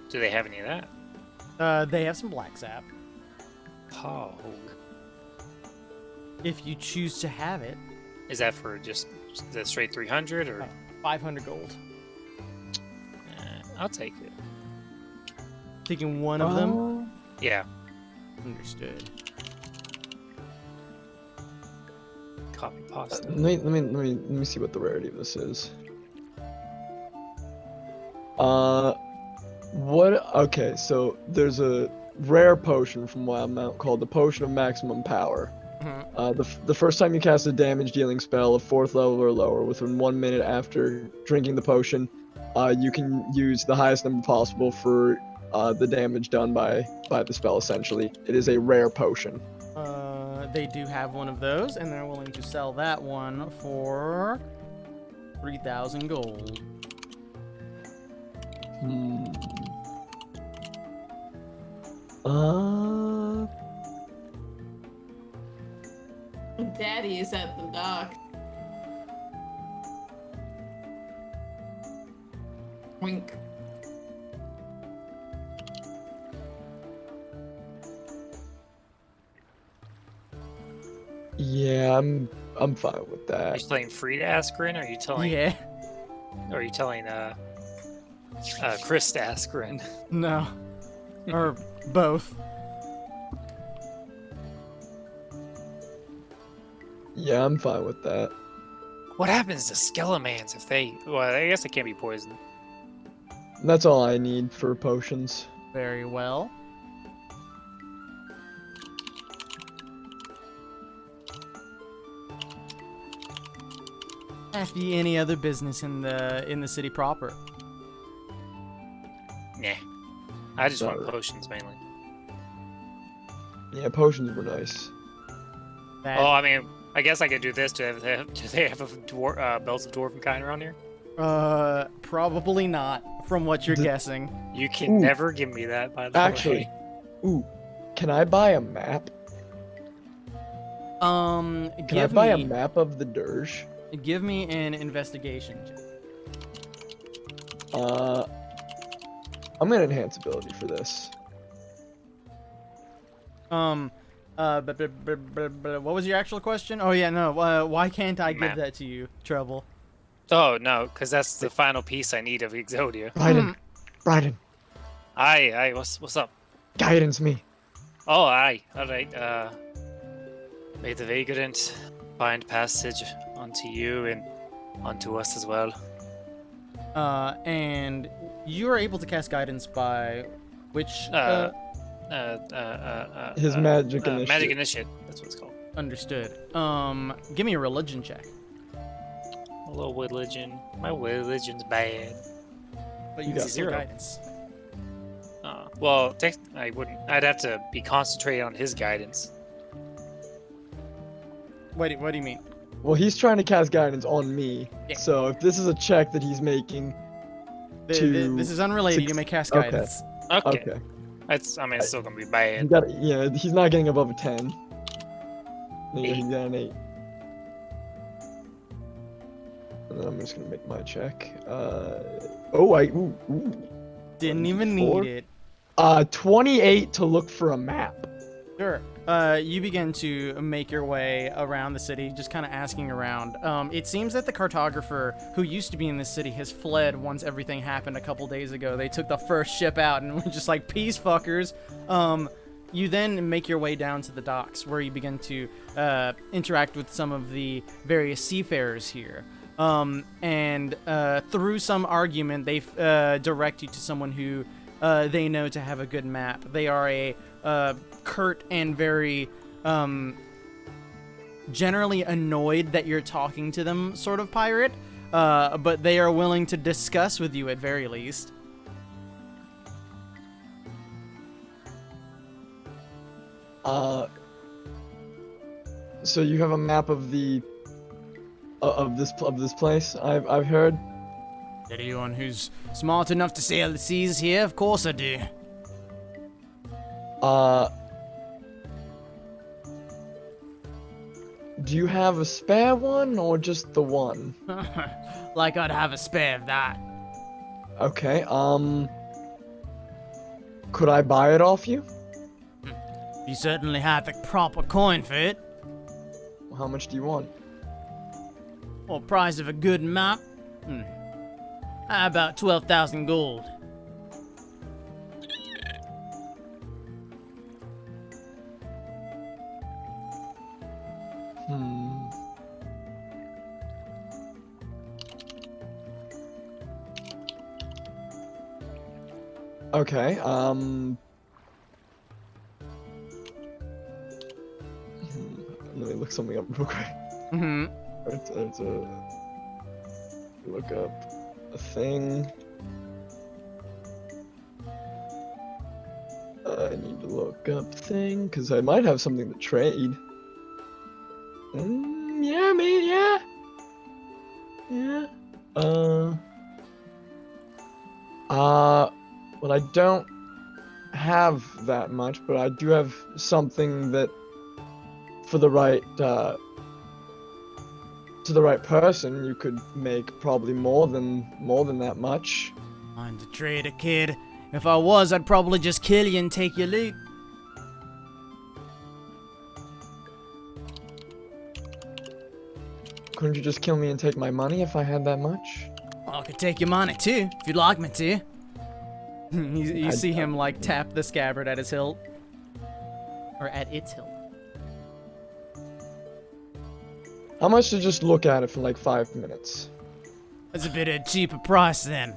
Do they have any of that? They have some black sap. Oh. If you choose to have it, Is that for just the straight 300 or? 500 gold. I'll take it. Taking one of them. Yeah. Understood. Copy pasta. Let me see what the rarity of this is. What? Okay, so there's a rare potion from Wild Mount called the Potion of Maximum Power. Mhm. The first time you cast a damage-dealing spell of 4th level or lower within 1 minute after drinking the potion, you can use the highest number possible for the damage done by the spell. Essentially, it is a rare potion. They do have one of those, and they're willing to sell that one for 3,000 gold. Hmm. Daddy is at the dock. Wink. Yeah, I'm fine with Are that. you telling Free to Askren, or are you telling? Yeah. Or are you telling Chris to Askren? No. Or both. Yeah, I'm fine with that. What happens to Skelemans if they? Well, I guess they can't be poisoned. That's all I need for potions. Very well. Ask you any other business in the city proper. Nah. I just want Sorry. potions mainly. Yeah, potions were nice. That, Oh, I mean, I guess I could do this. Do they have a bells of Dwarvenkind around here? probably not, from what you're The- guessing. You can Ooh. never give me that, by the Actually, way. ooh, can I buy a map? Can I Give buy a me map of the Dirge? give me an investigation check. I'm gonna enhance ability for this. What was your actual question? Oh yeah, no. Why can't I give Map. that to you? Trouble. Oh no, because that's the final piece I need of Exodia. Bryden, Bryden, Aye, what's up? guidance me. Oh, aye, all right. May the Vagrant find passage unto you and unto us as well. And you are able to cast guidance by which? His magic initiate. Magic initiate. That's what it's called. Understood. Give me a religion check. A little religion. My religion's bad. But you You got got zero 0. guidance. Well, I wouldn't. I'd have to be concentrated on his guidance. What do you mean? Well, he's trying to cast guidance on me. Yeah. So if this is a check that he's making, This is unrelated. You may cast Okay. guidance. Okay. okay. It's still gonna be He bad. got, yeah, he's not getting above a 10. Yeah, he's got an 8. And then I'm just gonna make my check. Ooh. Didn't even 4? need it. 28 to look for a map. Sure. You begin to make your way around the city, just kind of asking around. It seems that the cartographer who used to be in this city has fled once everything happened a couple days ago. They took the first ship out and were just like, peace, fuckers. You then make your way down to the docks, where you begin to interact with some of the various seafarers here. And through some argument, they direct you to someone who they know to have a good map. They are a curt and very generally annoyed that you're talking to them sort of pirate, but they are willing to discuss with you at very least. So you have a map of the of this place? I've heard. Anyone who's smart enough to sail the seas here, of course I do. Do you have a spare one or just the one? Like I'd have a spare of that. Okay, could I buy it off you? You certainly have the proper coin for it. How much do you want? Well, price of a good map? How about 12,000 gold? Okay, let me look something up real quick. Mm-hmm. It's a look up a thing. I need to look up thing because I might have something to trade. Yeah, maybe, yeah. Well, I don't have that much, but I do have something that, for the right, to the right person, you could make probably more than that much. I'm the trader, kid. If I was, I'd probably just kill you and take your loot. Couldn't you just kill me and take my money if I had that much? I could take your money too, if you'd like me to. You see him like tap the scabbard at his hilt. Or at its hilt. How much to just look at it for like 5 minutes? That's a bit of a cheaper price then.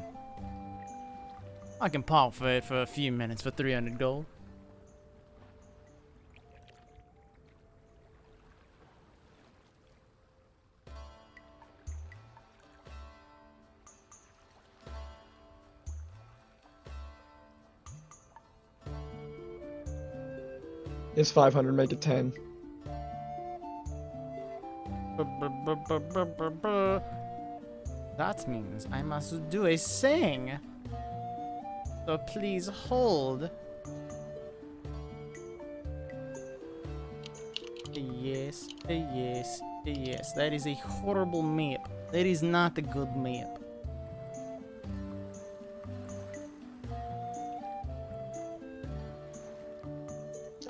I can part for it for a few minutes for 300 gold. It's 500, make it 10. That means I must do a sing. So please hold. Yes, yes, yes. That is a horrible map. That is not a good map.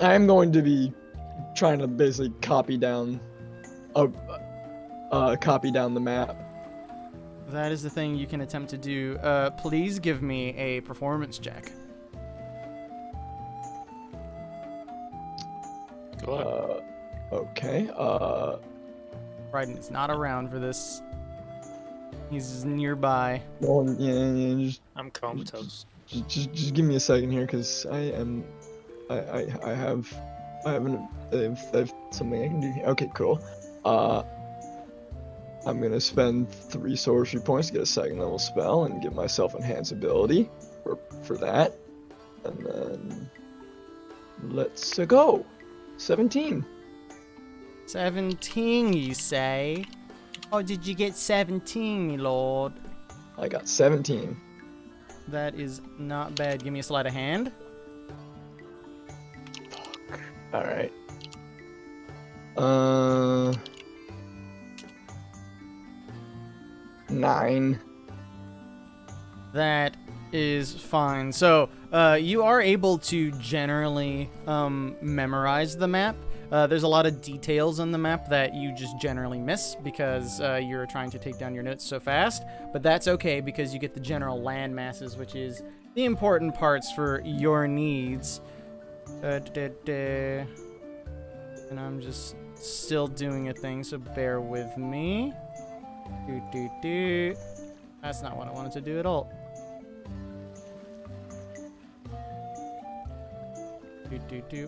I'm going to be trying to basically copy down the map. That is the thing you can attempt to do. Please give me a performance check. Go on. Okay. Bryden is not around for this. He's nearby. Well, yeah, I'm comatose. just give me a second here, cause I have something I can do here. Okay, cool. I'm gonna spend 3 sorcery points to get a 2nd level spell and give myself enhance ability for that, and then let's go. 17. 17, you say? How did you get 17, my lord? I got 17. That is not bad. Give me a sleight of hand. All right. 9. That is fine. So, you are able to generally memorize the map. There's a lot of details on the map that you just generally miss because you're trying to take down your notes so fast. But that's okay because you get the general land masses, which is the important parts for your needs. And I'm just still doing a thing, so bear with me. That's not what I wanted to do at all.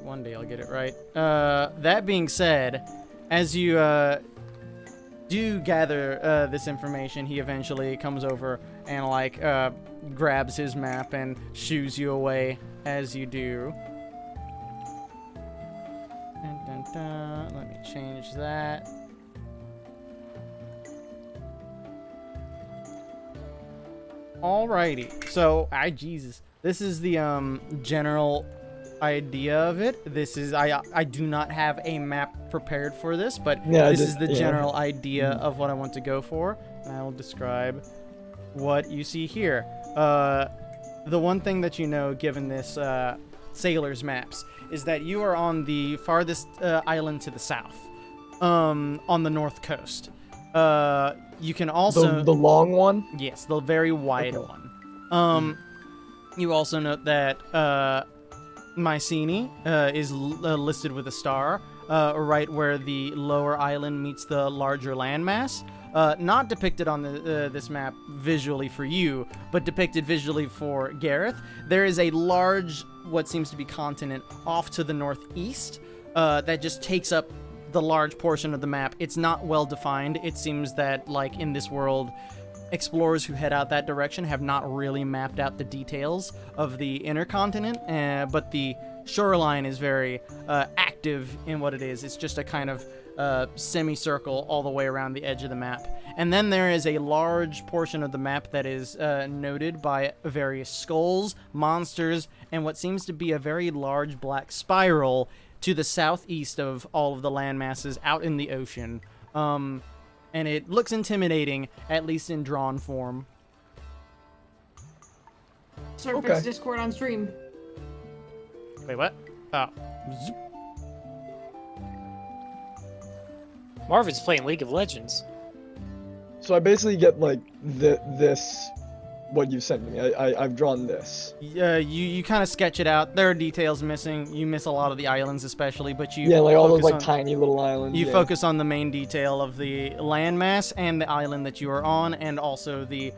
One day I'll get it right. That being said, as you do gather this information, he eventually comes over and like grabs his map and shoos you away as you do. Dun, dun, dun. Let me change that. Alrighty, so Jesus, this is the general idea of it. This is I do not have a map prepared for this, but this is the general idea of what I want to go for. And I will describe what you see here. The one thing that you know, given this sailor's maps, is that you are on the farthest island to the south, on the north coast. You can also the long one. Yes, the very wide one. You also note that Mycenae is listed with a star, right where the lower island meets the larger landmass. Not depicted on this map visually for you, but depicted visually for Gareth. There is a large, what seems to be continent off to the northeast that just takes up the large portion of the map. It's not well defined. It seems that, like, in this world, explorers who head out that direction have not really mapped out the details of the inner continent, but the shoreline is very active in what it is. It's just a kind of semicircle all the way around the edge of the map. And then there is a large portion of the map that is noted by various skulls, monsters, and what seems to be a very large black spiral to the southeast of all of the land masses out in the ocean. And it looks intimidating, at least in drawn form. Surface Discord on stream. Wait, what? Oh. Marvin's playing League of Legends. So I basically get like this, what you sent me. I've drawn this. You kind of sketch it out. There are details missing. You miss a lot of the islands, especially, but you like all those like tiny little islands. You focus on the main detail of the landmass and the island that you are on, and also the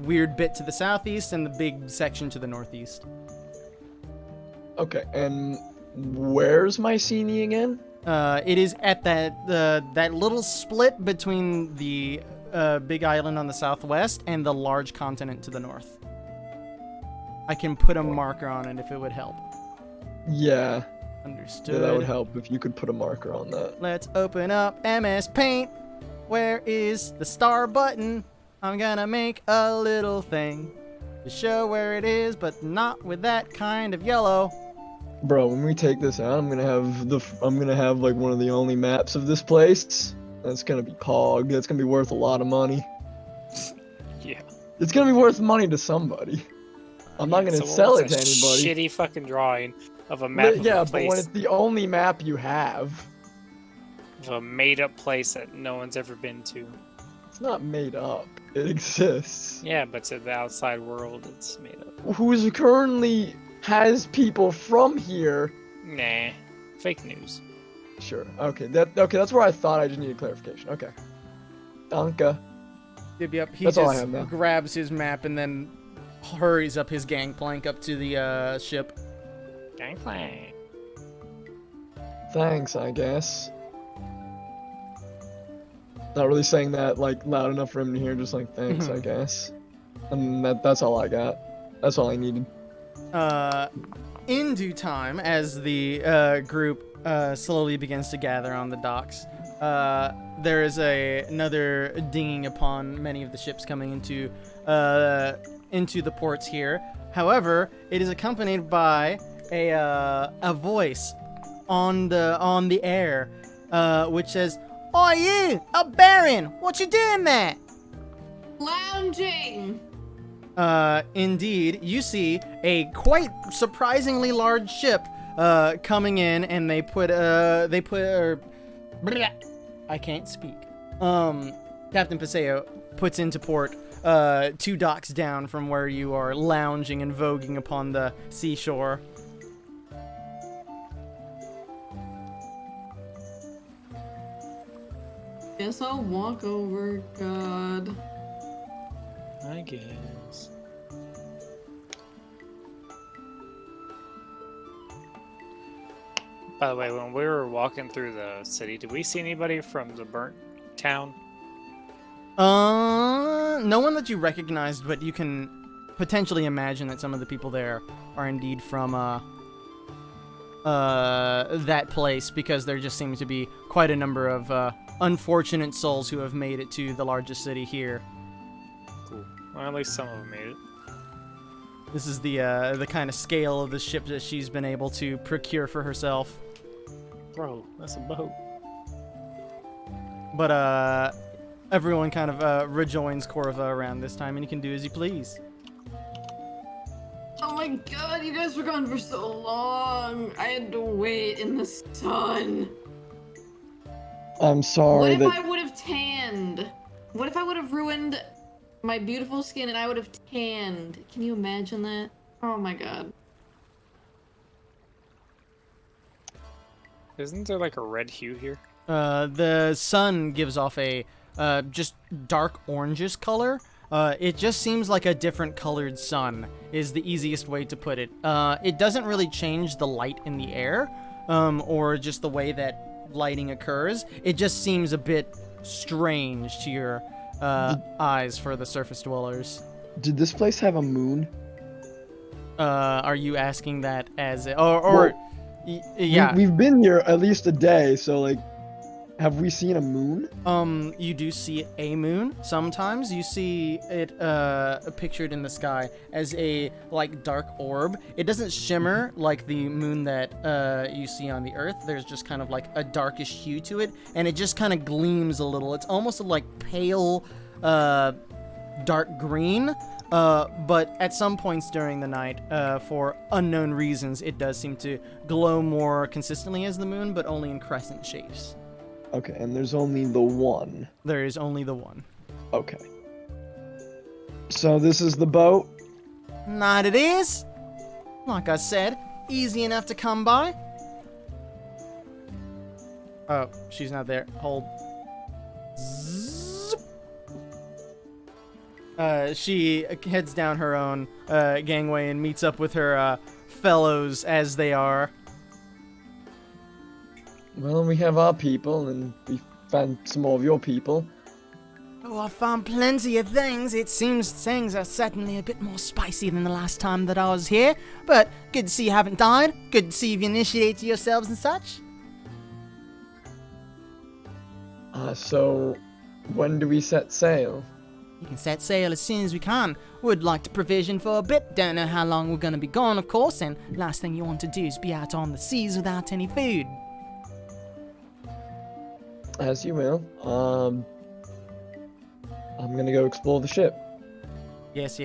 weird bit to the southeast and the big section to the northeast. Okay, and where's Mycenae again? It is at that little split between the big island on the southwest and the large continent to the north. I can put a marker on it if it would help. Yeah. Understood. Yeah, that would help if you could put a marker on that. Let's open up MS Paint. Where is the star button? I'm gonna make a little thing to show where it is, but not with that kind of yellow. Bro, when we take this out, I'm gonna have like one of the only maps of this place. That's gonna be Pog. That's gonna be worth a lot of money. Yeah. It's gonna be worth money to somebody. I'm not gonna sell it to anybody. Shitty fucking drawing of a map. Yeah, of a place, but when it's the only map you have, of a made-up place that no one's ever been to. it's not made up. It exists. Yeah, but to the outside world, it's made up. Who's currently has people from here? Nah, fake news. Sure. Okay. That's where I thought. I just needed clarification. Okay. Danke. Yep. He That's all I just have now. grabs his map and then hurries up his gangplank up to the ship. Gangplank. Thanks, I guess. Not really saying that like loud enough for him to hear. Just like thanks, I guess. And that's all I got. That's all I needed. In due time, as the group slowly begins to gather on the docks, there is another dinging upon many of the ships coming into the ports here. However, it is accompanied by a voice on the air, which says, "Oh, you, a baron! What you doing there?" Lounging. Indeed, you see a quite surprisingly large ship coming in, and I can't speak. Captain Paseo puts into port 2 docks down from where you are lounging and voguing upon the seashore. Guess I'll walk over. God. I guess. By the way, when we were walking through the city, did we see anybody from the burnt town? No one that you recognized, but you can potentially imagine that some of the people there are indeed from that place, because there just seems to be quite a number of unfortunate souls who have made it to the largest city here. Cool. Well, at least some of them made it. This is the kind of scale of the ship that she's been able to procure for herself. Bro, that's a boat. But everyone kind of rejoins Corva around this time, and you can do as you please. Oh my god, you guys were gone for so long. I had to wait in the sun. I'm sorry What if that I would have tanned? What if I would have ruined my beautiful skin and I would have tanned? Can you imagine that? Oh my god. Isn't there like a red hue here? The sun gives off a just dark orangish color. It just seems like a different colored sun is the easiest way to put it. It doesn't really change the light in the air, or just the way that lighting occurs. It just seems a bit strange to your eyes for the surface dwellers. did this place have a moon? Are you asking that as a, Yeah. We've been here at least a day, so like, have we seen a moon? You do see a moon. Sometimes you see it pictured in the sky as a like dark orb. It doesn't shimmer like the moon that you see on the Earth. There's just kind of like a darkish hue to it, and it just kind of gleams a little. It's almost like pale, dark green. But at some points during the night, for unknown reasons, it does seem to glow more consistently as the moon, but only in crescent shapes. Okay, and there's only the one. There is only the one. Okay. So this is the boat? Night it is. Like I said, easy enough to come by. Oh, she's not there. Hold. Zzz. She heads down her own gangway and meets up with her fellows as they are. Well, we have our people, and we found some more of your people. Oh, I found plenty of things. It seems things are certainly a bit more spicy than the last time that I was here. But good to see you haven't died. Good to see you've initiated yourselves and such. So when do we set sail? You can set sail as soon as we can. Would like to provision for a bit. Don't know how long we're going to be gone, of course. And last thing you want to do is be out on the seas without any food. As you will. I'm gonna go explore the ship. Yes.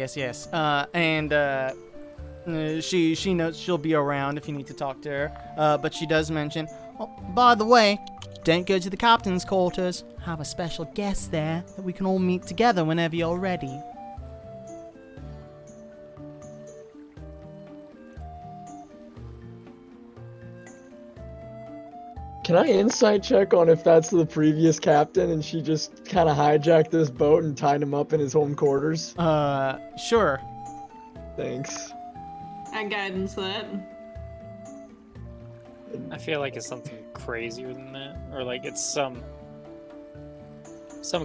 She knows she'll be around if you need to talk to her. But she does mention, oh, by the way, don't go to the captain's quarters. Have a special guest there that we can all meet together whenever you're ready. Can I insight check on if that's the previous captain and she just kind of hijacked this boat and tied him up in his home quarters? Sure. Thanks. I guidance that. I feel like it's something crazier than that, or like it's some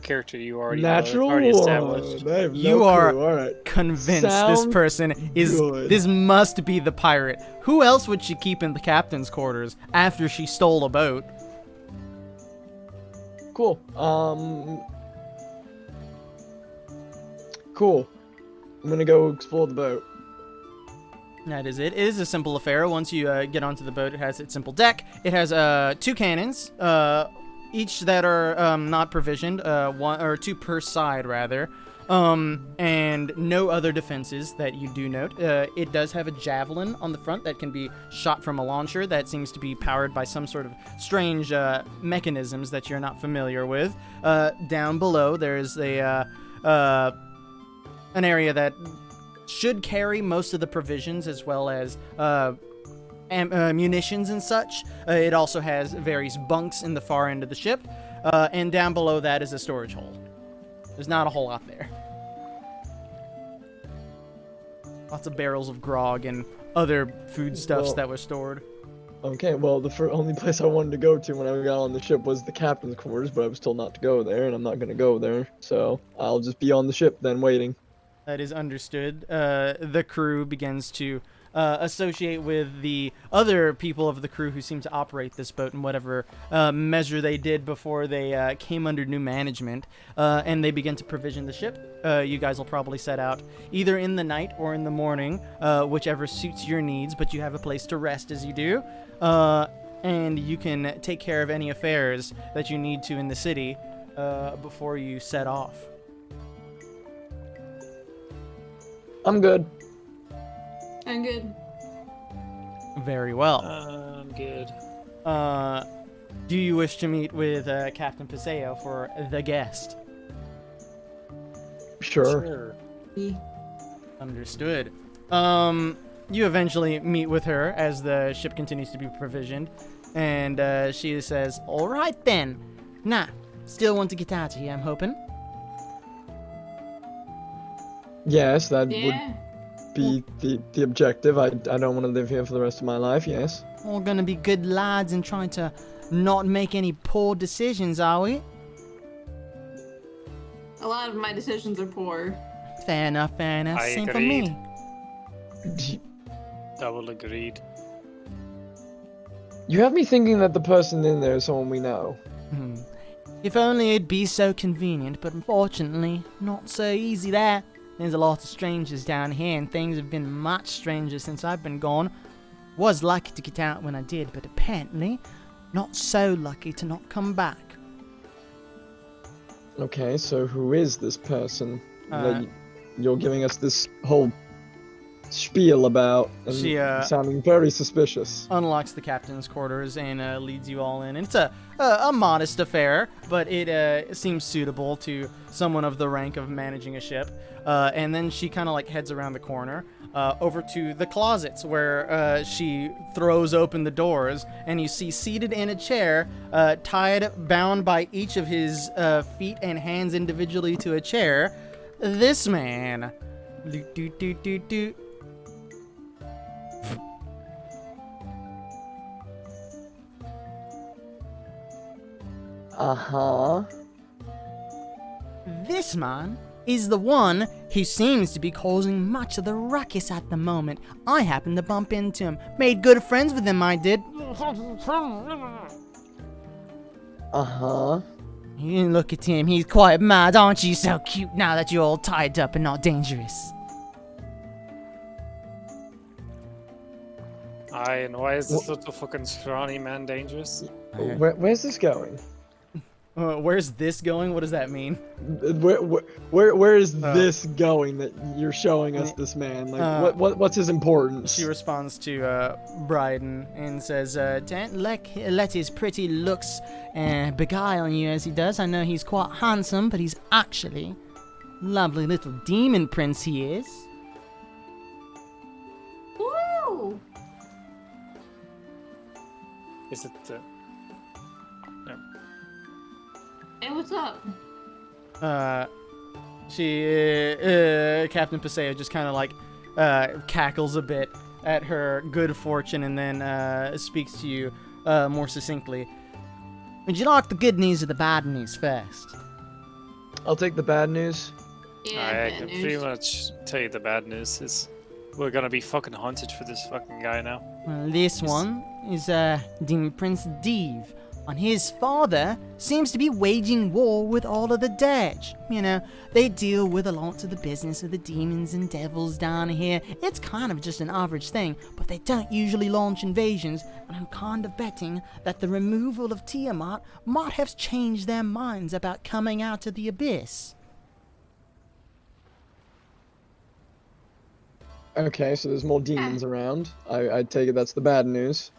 character you already Natural know, already one. established. I have You no are clue. All right. Convinced this Sounds person is good. this must be the pirate. Who else would she keep in the captain's quarters after she stole a boat? Cool. Cool. I'm gonna go explore the boat. That is it. It is a simple affair. Once you get onto the boat, it has its simple deck. It has 2 cannons, each that are not provisioned, 1 or 2 per side rather. And no other defenses that you do note. It does have a javelin on the front that can be shot from a launcher that seems to be powered by some sort of strange mechanisms that you're not familiar with. Down below, there's an area that should carry most of the provisions as well as munitions and such. It also has various bunks in the far end of the ship. And down below that is a storage hold. There's not a whole lot there. Lots of barrels of grog and other foodstuffs that were stored. Okay, well, the only place I wanted to go to when I got on the ship was the captain's quarters, but I was told not to go there, and I'm not going to go there. So I'll just be on the ship then waiting. That is understood. The crew begins to associate with the other people of the crew who seem to operate this boat in whatever measure they did before they came under new management, and they begin to provision the ship. You guys will probably set out either in the night or in the morning, whichever suits your needs, but you have a place to rest as you do, and you can take care of any affairs that you need to in the city before you set off. I'm good. I'm good. Very well. I'm good. Do you wish to meet with Captain Paseo for the guest? Sure. Understood. You eventually meet with her as the ship continues to be provisioned, and she says, "All right then. Nah, still want to get out of here, I'm hoping." Yes, that Yeah. would be the objective. I don't want to live here for the rest of my life, yes. All gonna be good lads and trying to not make any poor decisions, are we? A lot of my decisions are poor. Fair enough, fair enough. I Same for agreed. me. Double agreed. You have me thinking that the person in there is someone we know. If only it'd be so convenient, but unfortunately, not so easy there. There's a lot of strangers down here, and things have been much stranger since I've been gone. Was lucky to get out when I did, but apparently not so lucky to not come back. Okay, so who is this person that Uh, you're giving us this whole spiel about and She, sounding very suspicious? Unlocks the captain's quarters and leads you all in. And it's a modest affair, but it seems suitable to someone of the rank of managing a ship. And then she kind of like heads around the corner over to the closets where she throws open the doors, and you see seated in a chair, bound by each of his feet and hands individually to a chair, this man. Do. Uh-huh. This man is the one who seems to be causing much of the ruckus at the moment. I happened to bump into him. Made good friends with him, I did. Uh-huh. You look at him, he's quite mad, aren't you? So cute now that you're all tied up and not dangerous. Aye, and why is this little fucking scrawny man dangerous? Where's this going? Where's this going? What does that mean? Where is this going that you're showing us this man? Like, what's his importance? She responds to Bryden and says, "Don't let his pretty looks beguile you as he does. I know he's quite handsome, but he's actually lovely little demon prince he is." Woo! Is it the... Hey, what's up? Captain Paseo just kind of like cackles a bit at her good fortune and then speaks to you more succinctly. Would you like the good news or the bad news first? I'll take the bad news. Yeah, I bad can news. pretty much tell you the bad news is we're gonna be fucking hunted for this fucking guy now. Well, this one is Demon Prince Deve. And his father seems to be waging war with all of the Dutch. You know, they deal with a lot of the business of the demons and devils down here. It's kind of just an average thing, but they don't usually launch invasions, and I'm kind of betting that the removal of Tiamat might have changed their minds about coming out of the abyss. Okay, so there's more demons around. I take it that's the bad news.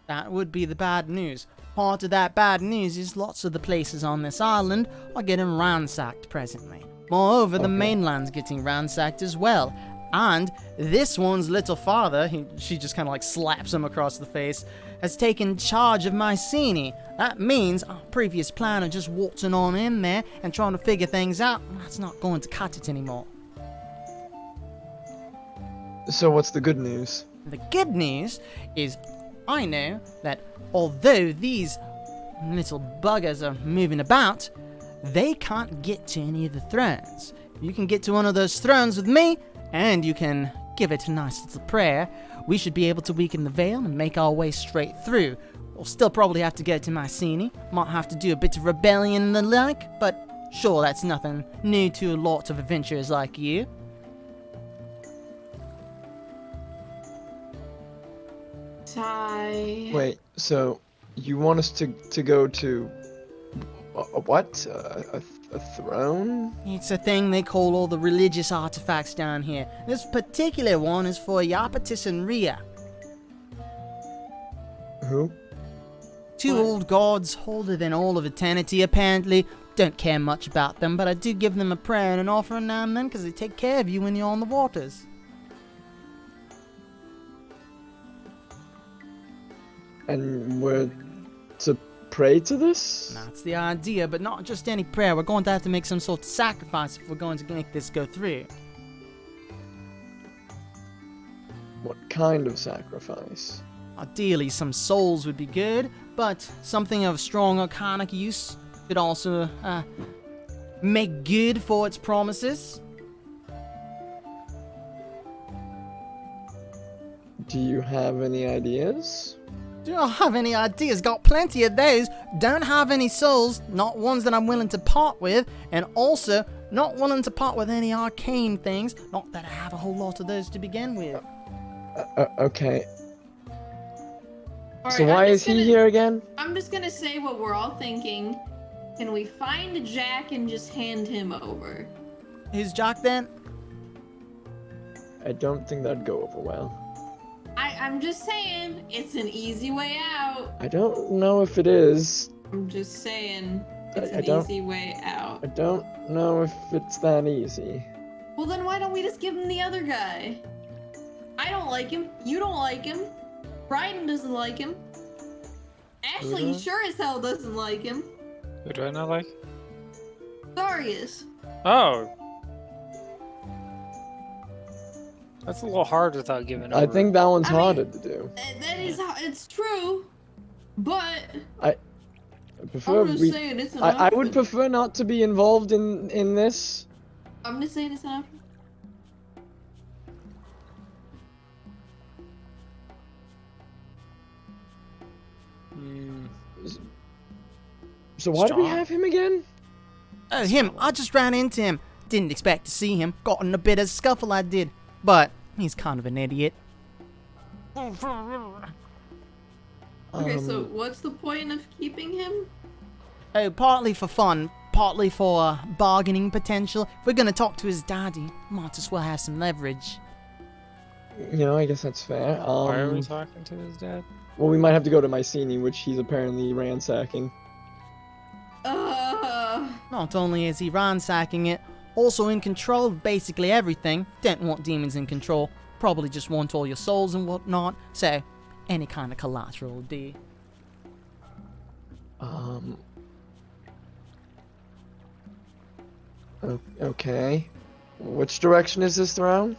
That would be the bad news. Part of that bad news is lots of the places on this island are getting ransacked presently. Moreover, the Okay. mainland's getting ransacked as well. And this one's little father, she just kind of like slaps him across the face, has taken charge of Mycenae. That means our previous plan of just waltzing on in there and trying to figure things out, that's not going to cut it anymore. So what's the good news? The good news is I know that although these little buggers are moving about, they can't get to any of the thrones. You can get to one of those thrones with me, and you can give it a nice little prayer. We should be able to weaken the veil and make our way straight through. We'll still probably have to go to Mycenae, might have to do a bit of rebellion and the like, but sure, that's nothing new to a lot of adventurers like you. Sigh. Wait, so you want us to go to what? A throne? It's a thing they call all the religious artifacts down here. This particular one is for Iapetus and Rhea. Who? Two What? old gods, older than all of eternity apparently. Don't care much about them, but I do give them a prayer and an offering now and then because they take care of you when you're on the waters. And we're to pray to this? That's the idea, but not just any prayer. We're going to have to make some sort of sacrifice if we're going to make this go through. What kind of sacrifice? Ideally, some souls would be good, but something of strong arcanic use could also make good for its promises. Do you have any ideas? Do not have any ideas, got plenty of those. Don't have any souls, not ones that I'm willing to part with, and also not willing to part with any arcane things. Not that I have a whole lot of those to begin with. Okay. All So right, why I'm is just he gonna- here again? I'm just gonna say what we're all thinking. Can we find Jack and just hand him over? Who's Jock then? I don't think that'd go over well. I'm just saying, it's an easy way out. I don't know if it is. I'm just saying, it's I an don't- easy way out. I don't know if it's that easy. Well, then why don't we just give him the other guy? I don't like him. You don't like him. Bryden doesn't like him. Ashley Mhm. sure as hell doesn't like him. Who do I not like? Darius. Oh. That's a little hard without giving over. I think that one's I mean- harder to do. That is, it's true. But I prefer I'm just we. saying it's an I would option. prefer not to be involved in this. I'm just saying it's an option. So why do we Strong. have him again? Oh, him. I just ran into him. Didn't expect to see him. Got in a bit of scuffle, I did. But he's kind of an idiot. Okay, so Um, what's the point of keeping him? Oh, partly for fun, partly for bargaining potential. If we're gonna talk to his daddy, might as well have some leverage. You know, I guess that's fair. Why are we talking to his dad? Well, we might have to go to Mycenae, which he's apparently ransacking. Not only is he ransacking it, also in control of basically everything. Don't want demons in control. Probably just want all your souls and whatnot. So, any kind of collateral will do. Okay. Which direction is this throne?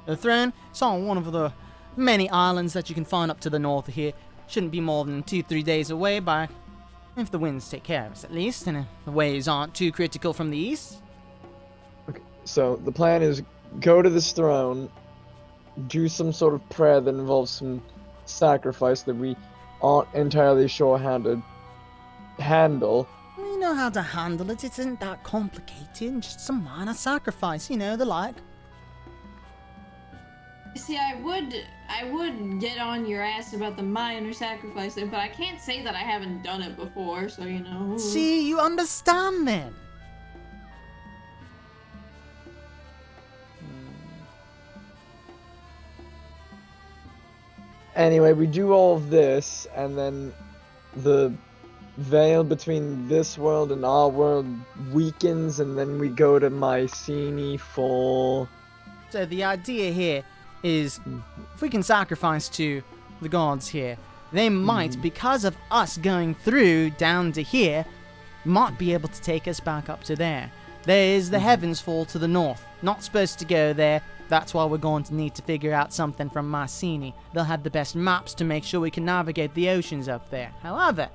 The throne, it's on one of the many islands that you can find up to the north of here. Shouldn't be more than 2-3 days away if the winds take care of us at least, and if the waves aren't too critical from the east. So the plan is go to this throne, do some sort of prayer that involves some sacrifice that we aren't entirely sure how to handle. We know how to handle it, it isn't that complicated, just some minor sacrifice, the like. See, I would get on your ass about the minor sacrifice, but I can't say that I haven't done it before, so you know. See, you understand then. Anyway, we do all of this, and then the veil between this world and our world weakens, and then we go to Mycenae for... So the idea here is, if we can sacrifice to the gods here, they might, because of us going through down to here, might be able to take us back up to there. There is the heavens fall to the north. Not supposed to go there. That's why we're going to need to figure out something from Mycenae. They'll have the best maps to make sure we can navigate the oceans up there. However,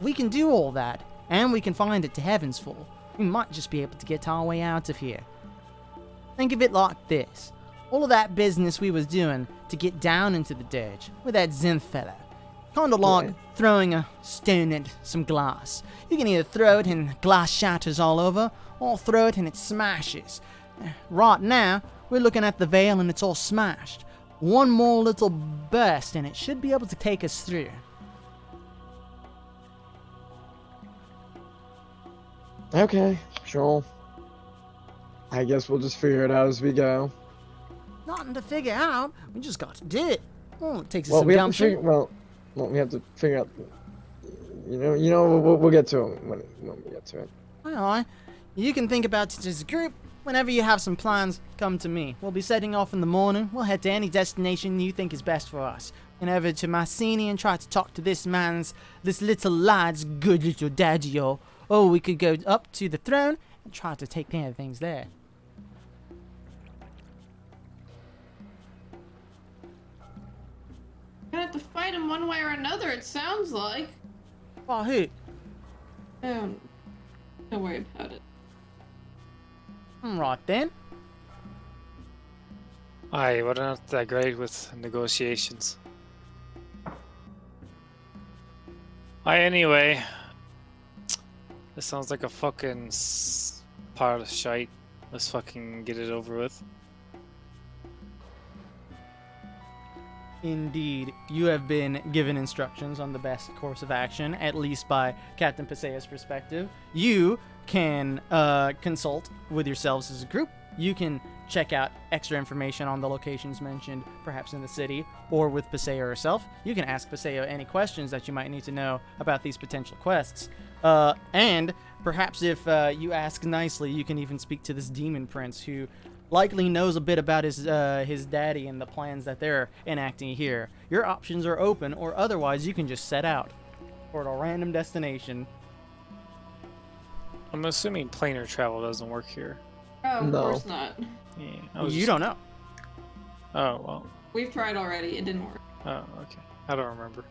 we can do all that, and we can find it to heavens fall. We might just be able to get our way out of here. Think of it like this. All of that business we was doing to get down into the dirge with that Zinth fella. Kinda like throwing a stone at some glass. You can either throw it and glass shatters all over, or throw it and it smashes. Right now, we're looking at the veil and it's all smashed. One more little burst and it should be able to take us through. Okay, sure. I guess we'll just figure it out as we go. Nothing to figure out, we just got to do it. Well, it takes us Well, some we have to gumption. figure. Well, we have to figure out. We'll get to it when we get to it. Alright, you can think about it as a group. Whenever you have some plans, come to me. We'll be setting off in the morning. We'll head to any destination you think is best for us. And over to Mycenae and try to talk to this little lad's good little daddy, or we could go up to the throne and try to take care of things there. Gonna have to fight him one way or another, it sounds like. Oh, who? Don't worry about it. Right then. Aye, we're not that great with negotiations. Anyway. This sounds like a fucking pile of shite. Let's fucking get it over with. Indeed, you have been given instructions on the best course of action, at least by Captain Pasea's perspective. You can consult with yourselves as a group. You can check out extra information on the locations mentioned, perhaps in the city, or with Pasea herself. You can ask Pasea any questions that you might need to know about these potential quests. And perhaps if you ask nicely, you can even speak to this demon prince who likely knows a bit about his daddy and the plans that they're enacting here. Your options are open, or otherwise you can just set out toward a random destination. I'm assuming planar travel doesn't work here. Oh, of No. course not. Yeah, You don't know. Oh, well. We've tried already, it didn't work. Oh, okay. I don't remember.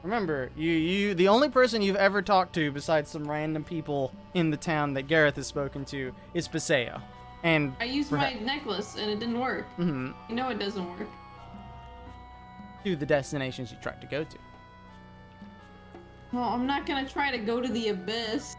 Remember, you the only person you've ever talked to besides some random people in the town that Gareth has spoken to is Pasea. And I used my necklace and it didn't work. mhm, You know it doesn't work. to the destinations you tried to go to. Well, I'm not gonna try to go to the abyss.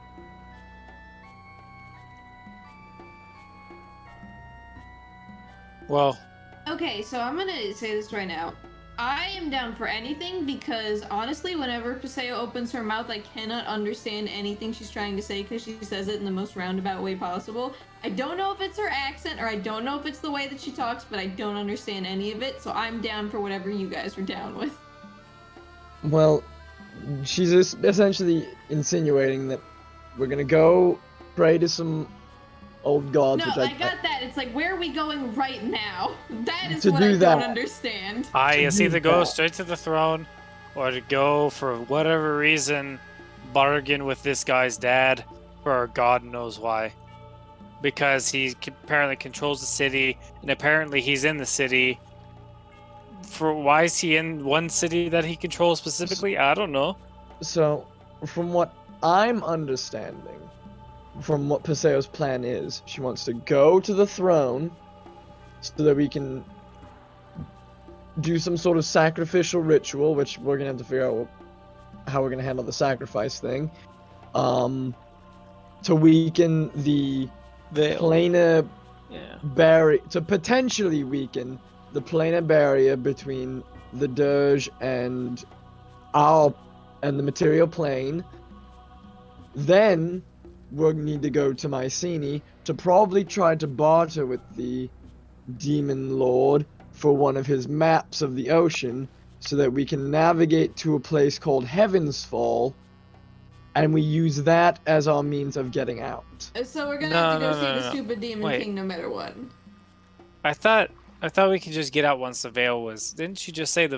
Well, Okay, so I'm gonna say this right now. I am down for anything because honestly, whenever Paseo opens her mouth, I cannot understand anything she's trying to say because she says it in the most roundabout way possible. I don't know if it's her accent or I don't know if it's the way that she talks, but I don't understand any of it, so I'm down for whatever you guys are down with. Well, she's essentially insinuating that we're gonna go pray to some old gods. No, which I got that. It's like, where are we going right now? That is To what do I don't that. understand. it's either go that. straight to the throne, or to go, for whatever reason, bargain with this guy's dad, for God knows why. Because he apparently controls the city, and apparently he's in the city. Why is he in one city that he controls specifically? I don't know. So, from what I'm understanding, from what Paseo's plan is, she wants to go to the throne so that we can do some sort of sacrificial ritual, which we're gonna have to figure out how we're gonna handle the sacrifice thing, to weaken the planar Yeah. barrier, to potentially weaken the planar barrier between the dirge and the material plane. Then we'll need to go to Mycenae to probably try to barter with the demon lord for one of his maps of the ocean so that we can navigate to a place called Heaven's Fall, and we use that as our means of getting out. So we're gonna No, have to go no, see no, the no. stupid Demon Wait. King no matter what. I thought we could just get out once the veil was. Didn't you just say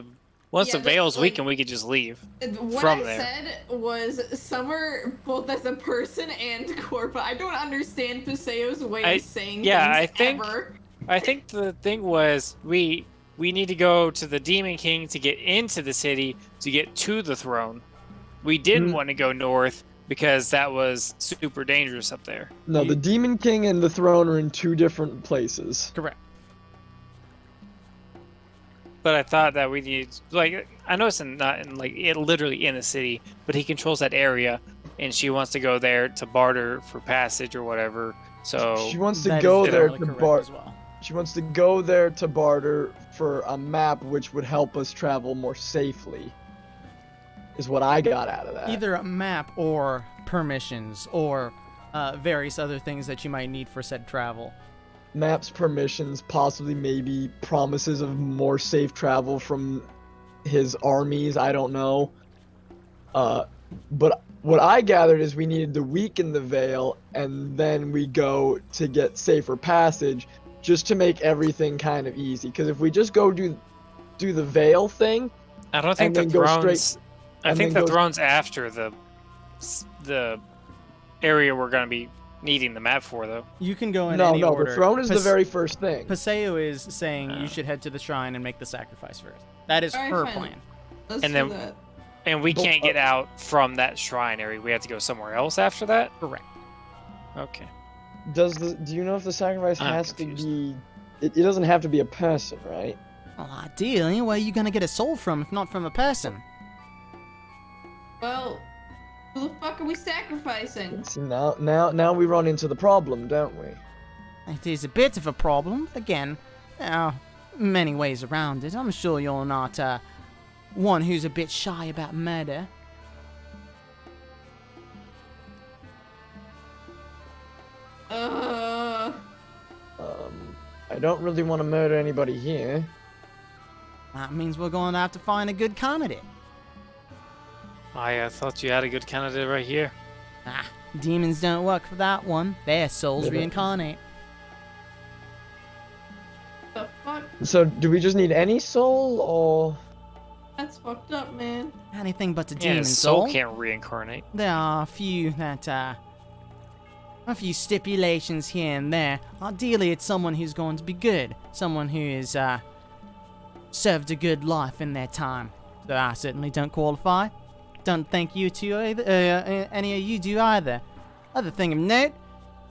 once Yeah, the veil's like, weakened, we could just leave? What From I there. said was Summer, both as a person and Corva. I don't understand Paseo's way of saying things ever. I think the thing was we need to go to the Demon King to get into the city to get to the throne. We didn't want to go north because that was super dangerous up there. No, the Demon King and the throne are in 2 different places. Correct. But I thought that we need, like, I know it's not in, like, literally in the city, but he controls that area, and she wants to go there to barter for passage or whatever. So She wants to That is go there definitely to correct barter. as well. She wants to go there to barter for a map which would help us travel more safely. Is what I got out of that. Either a map or permissions or various other things that you might need for said travel. Maps, permissions, possibly maybe promises of more safe travel from his armies, I don't know. But what I gathered is we needed to weaken the veil and then we go to get safer passage just to make everything kind of easy. Because if we just go do the veil thing, I don't think and the then go throne's. straight- I and think then the go- throne's after the area we're gonna be needing the map for, though. You can go in no, any order. the throne is the very first thing. Paseo is saying you should head to the shrine and make the sacrifice first. That is Alright, her fine. plan. Let's And do then- that. And we But, can't get out from that shrine area. We have to go somewhere else after that. Correct. Okay. Do you know if the sacrifice I'm has confused. to be? It doesn't have to be a person, right? Well, ideally, where are you gonna get a soul from if not from a person? Well, who the fuck are we sacrificing? See, now we run into the problem, don't we? It is a bit of a problem. Again, there are many ways around it. I'm sure you're not one who's a bit shy about murder. I don't really want to murder anybody here. That means we're going to have to find a good candidate. I thought you had a good candidate right here. Ah, demons don't work for that one. Their souls Yeah, but- reincarnate. The fuck? So, do we just need any soul, or That's fucked up, man. Anything but a Yeah, demon his soul soul. can't reincarnate. There are a few stipulations here and there. Ideally, it's someone who's going to be good, someone who is served a good life in their time. So I certainly don't qualify. Don't think you two either. Any of you do either. Other thing of note,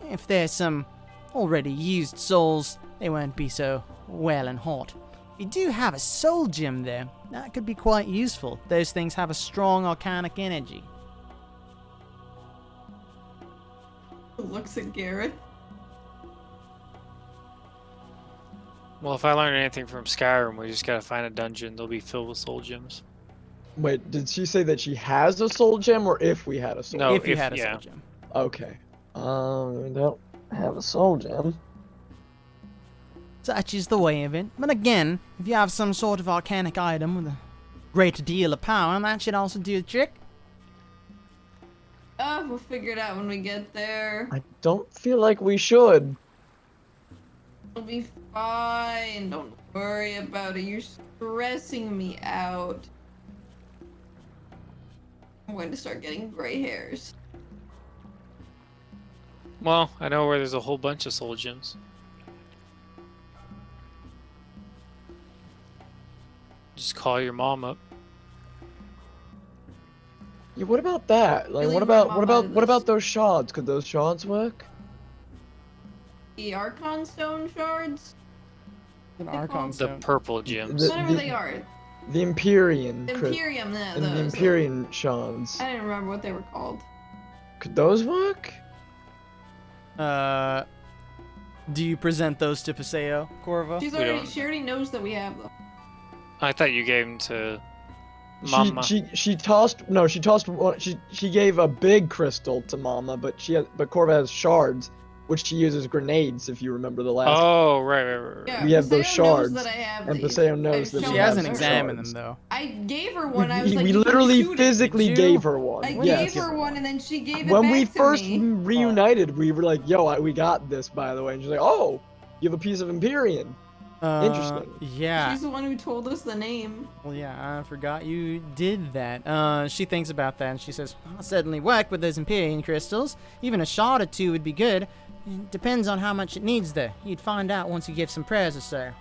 if there's some already used souls, they won't be so well and hot. We do have a soul gem there. That could be quite useful. Those things have a strong arcanic energy. Looks at Garrett. Well, if I learn anything from Skyrim, we just gotta find a dungeon. They'll be filled with soul gems. wait? Did she say that she has a soul gem, or if we had a soul? No, if you if- had a yeah. soul gem. Okay. We don't have a soul gem. Such is the way of it. But again, if you have some sort of arcanic item with a great deal of power, that should also do the trick. Oh, we'll figure it out when we get there. I don't feel like we should. It'll be fine. Don't worry about it. You're stressing me out. I'm going to start getting gray hairs. Well, I know where there's a whole bunch of soul gems. Just call your mom up. Yeah, what about that? Like, Really what about run what my about mind what is- about those shards? Could those shards work? The Archon Stone shards? An They Archon call- The stone. purple gems. The- Whatever they are. The Empyrean, Imperium, and the those. Empyrean shards. I didn't remember what they were called. Could those work? Do you present those to Paseo, Corvo? don't- She already knows that we have them. I thought you gave them to Mama. She tossed one. She gave a big crystal to Mama, but Corva has shards, which she uses grenades, if you remember the last. Oh, right. Yeah, We have those Paseo shards, knows that I have and these. Paseo knows I've that shown She we have hasn't some examined them shards. though. I gave her one. I was We like, "You can literally shoot it." physically Did you? gave her one. I Yes. gave her one, and then she gave it When back we to first me. reunited, we were like, "Yo, we got this." By the way, and she's like, "Oh, you have a piece of Empyrean." Interesting. Yeah. She's the one who told us the name. Well, yeah, I forgot you did that. She thinks about that and she says, I'll certainly work with those Empyrean crystals. Even a shard or two would be good. It depends on how much it needs, though. You'd find out once you give some prayers or so.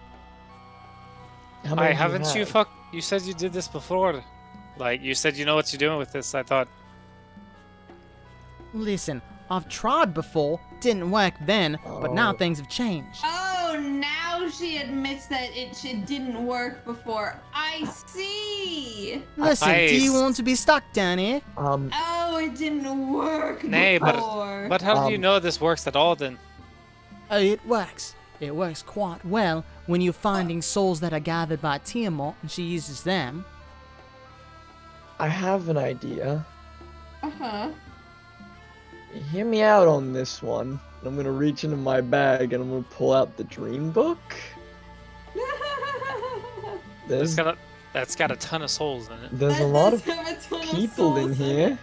How many do Haven't you have? You said you did this before. Like, you said you know what you're doing with this. I thought, Listen, I've tried before. Didn't work then, but now Oh. things have changed. Oh, now she admits that it didn't work before. I see. Listen, do you want to be stuck down here? Oh, it didn't work Nay, before. but how do you know this works at all then? Oh, it works. It works quite well when you're finding souls that are gathered by Tiamat and she uses them. I have an idea. Uh-huh. Hear me out on this one. I'm gonna reach into my bag and I'm gonna pull out the dream book. There's That's got a ton of souls in it. there's a lot of people in here.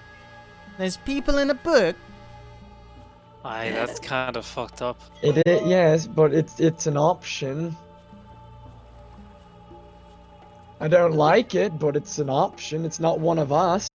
There's people in a book. Aye, that's kind of fucked up. It is, yes, but it's an option. I don't like it, but it's an option. It's not one of us.